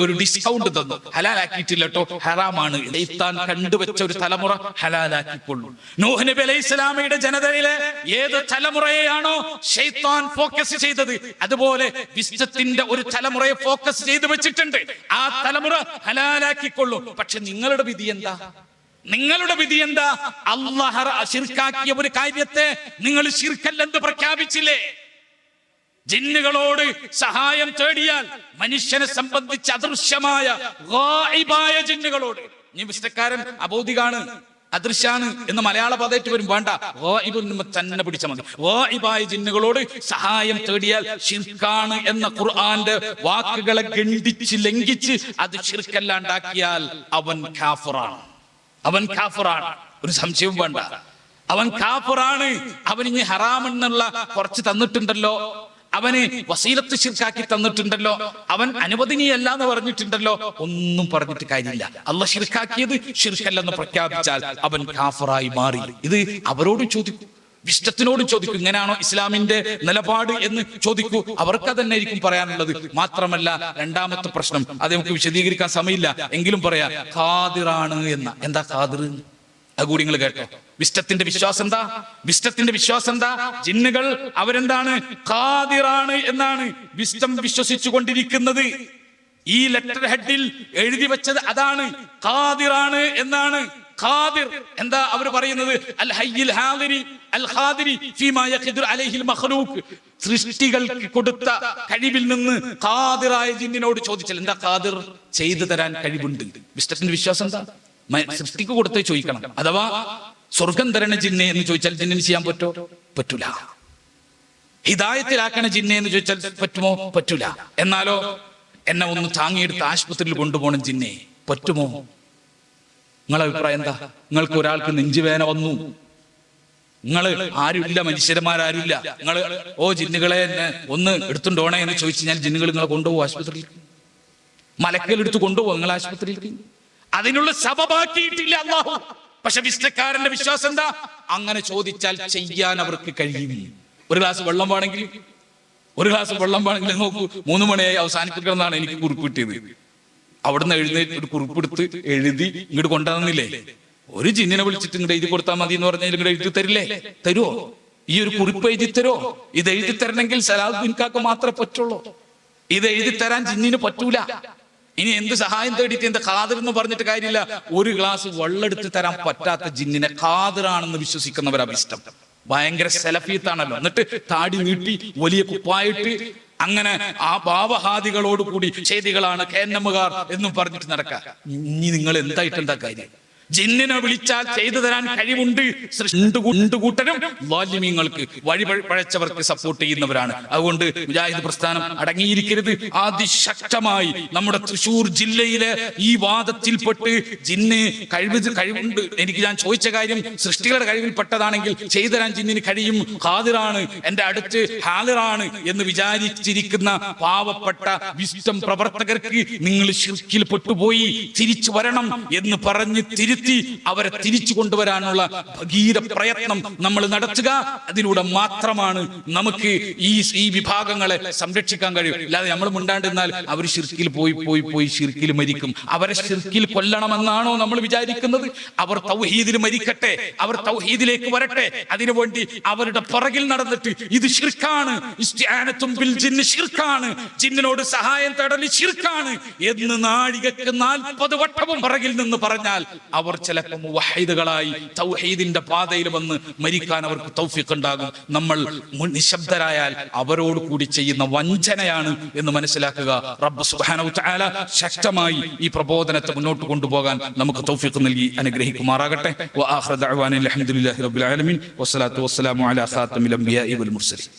A: ഒരു ഡിസ്കൗണ്ട് തന്നു. ഹലാലാക്കിയിട്ടില്ല കേട്ടോ, ഹറാമാണ്. ശൈത്താൻ കണ്ടുവച്ച ഒരു തലമുറ ഹലാലാക്കിക്കൊള്ളു. നൂഹ് നബി അലൈഹി സ്വലാമയുടെ ജനതയിലെ ഏത് തലമുറയെയാണോ ശൈത്താൻ ഫോക്കസ് ചെയ്തത്, അതുപോലെ വിശ്വത്തിന്റെ ഒരു തലമുറയെ ഫോക്കസ് ചെയ്ത് വെച്ചിട്ടുണ്ട്. ആ തലമുറ ഹലാലാക്കിക്കൊള്ളും. പക്ഷെ നിങ്ങളുടെ വിധി എന്താ? നിങ്ങളുടെ വിധി എന്താ? അല്ലാഹ് ശിർക്കാക്കിയ ഒരു കാര്യത്തെ നിങ്ങൾ ശിർക്കല്ലെന്ന് പ്രഖ്യാപിച്ചില്ലേ? ജിന്നുകളോട് സഹായം തേടിയാൽ മനുഷ്യനെ സംബന്ധിച്ച് അദൃശ്യമായ ഗായിബായ ജിന്നുകളോട്, നീ പുസ്തക്കാരൻ അബോധികാണ്, അദൃശ്യാണ് എന്ന് മലയാള പദമായിട്ട് വരും, വേണ്ട, തന്നെ പിടിച്ച മതി. ഗായിബായ ജിന്നുകളോട് സഹായം തേടിയാൽ ശിർക്കാണ് എന്ന ഖുർആന്റെ വാക്കുകളെ ഖണ്ഡിച്ച് ലംഘിച്ച് അത് ശിർക്കല്ലാണ്ടാക്കിയാൽ അവൻ കാഫിറാണ്. അവൻ കാഫിറാണ്, ഒരു സംശയവും വേണ്ട. അവൻ കാഫിറാണ്. അവൻ ഇനി ഹറാമെന്നുള്ള കുറച്ച് തന്നിട്ടുണ്ടല്ലോ, അവന് വസീലത്ത് ശിർക്കാക്കി തന്നിട്ടുണ്ടല്ലോ, അവൻ അനുവദനീയല്ല എന്ന് പറഞ്ഞിട്ടുണ്ടല്ലോ, ഒന്നും പറഞ്ഞിട്ട് കാര്യമില്ല. അല്ലാഹ് ശിർക്കാക്കിയത് ശിർക്കല്ലെന്ന് പ്രഖ്യാപിച്ചാൽ അവൻ കാഫിറായി മാറി. ഇത് അവരോട് ചോദിക്കൂ, വിശ്വത്തിനോട് ചോദിക്കൂ, ഇങ്ങനെയാണോ ഇസ്ലാമിന്റെ നിലപാട് എന്ന് ചോദിക്കൂ. അവർക്ക് തന്നെ ആയിരിക്കും പറയാനുള്ളത്. മാത്രമല്ല, രണ്ടാമത്തെ പ്രശ്നം, അത് നമുക്ക് വിശദീകരിക്കാൻ സമയമില്ല, എങ്കിലും പറയാ, ഖാദിറാണ് എന്ന. എന്താ ഖാദിർ? അതുകൂടി നിങ്ങൾ കേട്ടോ. വിശ്വത്തിന്റെ വിശ്വാസം എന്താ? വിശ്വത്തിന്റെ വിശ്വാസം എന്താ? ജിന്നുകൾ അവരെന്താണ്? ഖാദിറാണ് എന്നാണ് വിശ്വം വിശ്വസിച്ചു കൊണ്ടിരിക്കുന്നത്. ഈ ലെറ്റർ ഹെഡിൽ എഴുതി വെച്ചത് അതാണ്, ഖാദിറാണ് എന്നാണ്. ഖാദിർ എന്താ അവർ പറയുന്നത്? അൽ ഹയ്യിൽ ഹാദിരി അൽ ഖാദിരി ഫീമാ യഖ്ദിർ അലൈഹിൽ മഖ്ലൂഖ്. സൃഷ്ടികൾക്ക് കൊടുത്ത കഴിവിൽ നിന്ന് ഖാദിറായ ജിന്നിനോട് ചോദിച്ചാൽ എന്താ ഖാദിർ? ചെയ്തു തരാൻ കഴിവുണ്ട്. വിശ്വത്തിന്റെ വിശ്വാസം എന്താ? സൃഷ്ടിക്ക് കൊടുത്തേ ചോദിക്കണം. അഥവാ സ്വർഗം തരണ ജിന്നെ എന്ന് ചോദിച്ചാൽ ജിന്നിന് ചെയ്യാൻ പറ്റൂല. ഹിദായത്തിലാക്കണ ജിന്നെ എന്ന് ചോദിച്ചാൽ പറ്റുമോ? പറ്റൂല. എന്നാലോ എന്നെ ഒന്ന് താങ്ങിയെടുത്ത് ആശുപത്രിയിൽ കൊണ്ടുപോകണം ജിന്നെ, പറ്റുമോ? നിങ്ങളെ അഭിപ്രായം എന്താ? നിങ്ങൾക്ക് ഒരാൾക്ക് നെഞ്ചുവേന വന്നു, നിങ്ങൾ ആരുമില്ല, മനുഷ്യന്മാരാരുമില്ല, നിങ്ങൾ ജിന്നുകളെ എന്നെ ഒന്ന് എടുത്തുണ്ടോണേ എന്ന് ചോദിച്ചു കഴിഞ്ഞാൽ ജിന്നുകൾ നിങ്ങളെ കൊണ്ടുപോകും ആശുപത്രിയിൽ. മലക്കലെടുത്ത് കൊണ്ടുപോകും നിങ്ങൾ ആശുപത്രിയിൽ. അതിനുള്ള സബബാക്കിയിട്ടില്ല അല്ലാഹു. പക്ഷെ വിശ്വക്കാരന്റെ വിശ്വാസം എന്താ? അങ്ങനെ ചോദിച്ചാൽ ചെയ്യാൻ അവർക്ക് കഴിയും. ഒരു ഗ്ലാസ് വെള്ളം വേണമെങ്കിൽ നോക്കൂ, 3 മണിയായി അവസാനിപ്പിക്കണമെന്നാണ് എനിക്ക് കുറിപ്പ് കിട്ടിയത്. അവിടുന്ന് എഴുന്നേറ്റ് ഒരു കുറിപ്പെടുത്ത് എഴുതി ഇങ്ങോട്ട് കൊണ്ടുവന്നില്ലേ? ഒരു ജിന്നിനെ വിളിച്ചിട്ട് ഇങ്ങോട്ട് എഴുതി കൊടുത്താൽ മതി എന്ന് പറഞ്ഞാൽ ഇങ്ങോട്ട് എഴുതി തരില്ലേ? തരുവോ? ഈ ഒരു കുറിപ്പ് എഴുതി തരോ? ഇത് എഴുതി തരണമെങ്കിൽ സലാഹുദ്ദീൻ കാക്ക മാത്രമേ പറ്റുള്ളൂ. ഇത് എഴുതി തരാൻ ജിന്നിന് പറ്റൂല. ഇനി എന്ത് സഹായം തേടിയിട്ട് എന്താ ഖാദിർ എന്ന് പറഞ്ഞിട്ട് കാര്യമില്ല. ഒരു ഗ്ലാസ് വെള്ളം എടുത്ത് തരാൻ പറ്റാത്ത ജിന്നിനെ ഖാദിറാണെന്ന് വിശ്വസിക്കുന്നവരഭിഷ്ടം. ഭയങ്കര സെലഫീത്താണല്ലോ. എന്നിട്ട് താടി നീട്ടി വലിയ കുപ്പായിട്ട് അങ്ങനെ ആ ഭാവഹാദികളോട് കൂടി ചെയ്തികളാണ് കേന്നമ്മുകാർ എന്നും പറഞ്ഞിട്ട് നടക്കാം. ഇനി നിങ്ങൾ എന്താ കാര്യം? ജിന്നിനെ വിളിച്ചാൽ ചെയ്തു തരാൻ കഴിവുണ്ട്. കൂട്ടരും വാല്യമീങ്ങൾക്ക് വഴി പഴച്ചവർക്ക് സപ്പോർട്ട് ചെയ്യുന്നവരാണ്. അതുകൊണ്ട് മുജാഹിദ് പ്രസ്ഥാനം അടങ്ങിയിരിക്കരുത്. അതിശക്തമായി നമ്മുടെ തൃശൂർ ജില്ലയിലെ ഈ വാദത്തിൽപ്പെട്ട് ജിന്ന് കഴിവുണ്ട്, എനിക്ക് ഞാൻ ചോദിച്ച കാര്യം സൃഷ്ടികളുടെ കഴിവിൽപ്പെട്ടതാണെങ്കിൽ ചെയ്തു തരാൻ ജിന്നിന് കഴിയും, ഖാദിറാണ്, എന്റെ അടുത്ത് ഹാദിറാണ് എന്ന് വിചാരിച്ചിരിക്കുന്ന പാവപ്പെട്ട വിശ്വം പ്രവർത്തകർക്ക് നിങ്ങൾ ശിർക്കിൽ പെട്ടുപോയി, തിരിച്ചു വരണം എന്ന് പറഞ്ഞ് അവരെ തിരിച്ചു കൊണ്ടുവരാനുള്ള ഭഗീര പ്രയത്നം നമ്മൾ നടത്തുക. അതിലൂടെ മാത്രമാണ് നമുക്ക് ഈ വിഭാഗങ്ങളെ സംരക്ഷിക്കാൻ കഴിയും. അല്ലാതെ നമ്മൾ മിണ്ടാണ്ടിരുന്നാൽ അവർ ശിർക്കിൽ പോയി ശിർക്കിൽ മരിക്കും. അവരെ ശിർക്കിൽ കൊല്ലണമെന്നാണോ നമ്മൾ വിചാരിക്കുന്നത്? അവർ തൗഹീദിൽ മരിക്കട്ടെ, അവർ തൗഹീദിലേക്ക് വരട്ടെ. അതിനുവേണ്ടി അവരുടെ പുറകിൽ നടന്നിട്ട് ഇത് ശിർക്കാണ്, ഇസ്തിആനത്തും ബിൽ ജിന്ന് ശിർക്കാണ്, ജിന്നിനോട് സഹായം തേടൽ ശിർക്കാണ് എന്ന് നാഴികക്ക് 40 വട്ടവും പുറകിൽ നിന്ന് പറഞ്ഞാൽ അവർ ചിലപ്പോൾ മുവഹ്ഹിദുകളായി തൗഹീദിന്റെ പാതയിൽ വന്ന് മരിക്കാൻ അവർക്ക് തൗഫീഖ് ഉണ്ടാകും. നമ്മൾ നിശബ്ദരായാൽ അവരോട് കൂടി ചെയ്യുന്ന വഞ്ചനയാണ് എന്ന് മനസ്സിലാക്കുക. റബ്ബ് സുബ്ഹാനഹു വ തആല ശക്തമായി ഈ പ്രബോധനത്തെ മുന്നോട്ട് കൊണ്ടുപോകാൻ നമുക്ക് തൗഫീഖ് നൽകി അനുഗ്രഹിക്കുമാറാകട്ടെ. വ ആഖിറു ദഅ്വാനാ അൽഹംദുലില്ലാഹി റബ്ബിൽ ആലമീൻ വസ്സലാത്തു വസ്സലാമു അലാ ഖാതമിൽ അംബിയാഇ വൽ മുർസലീൻ.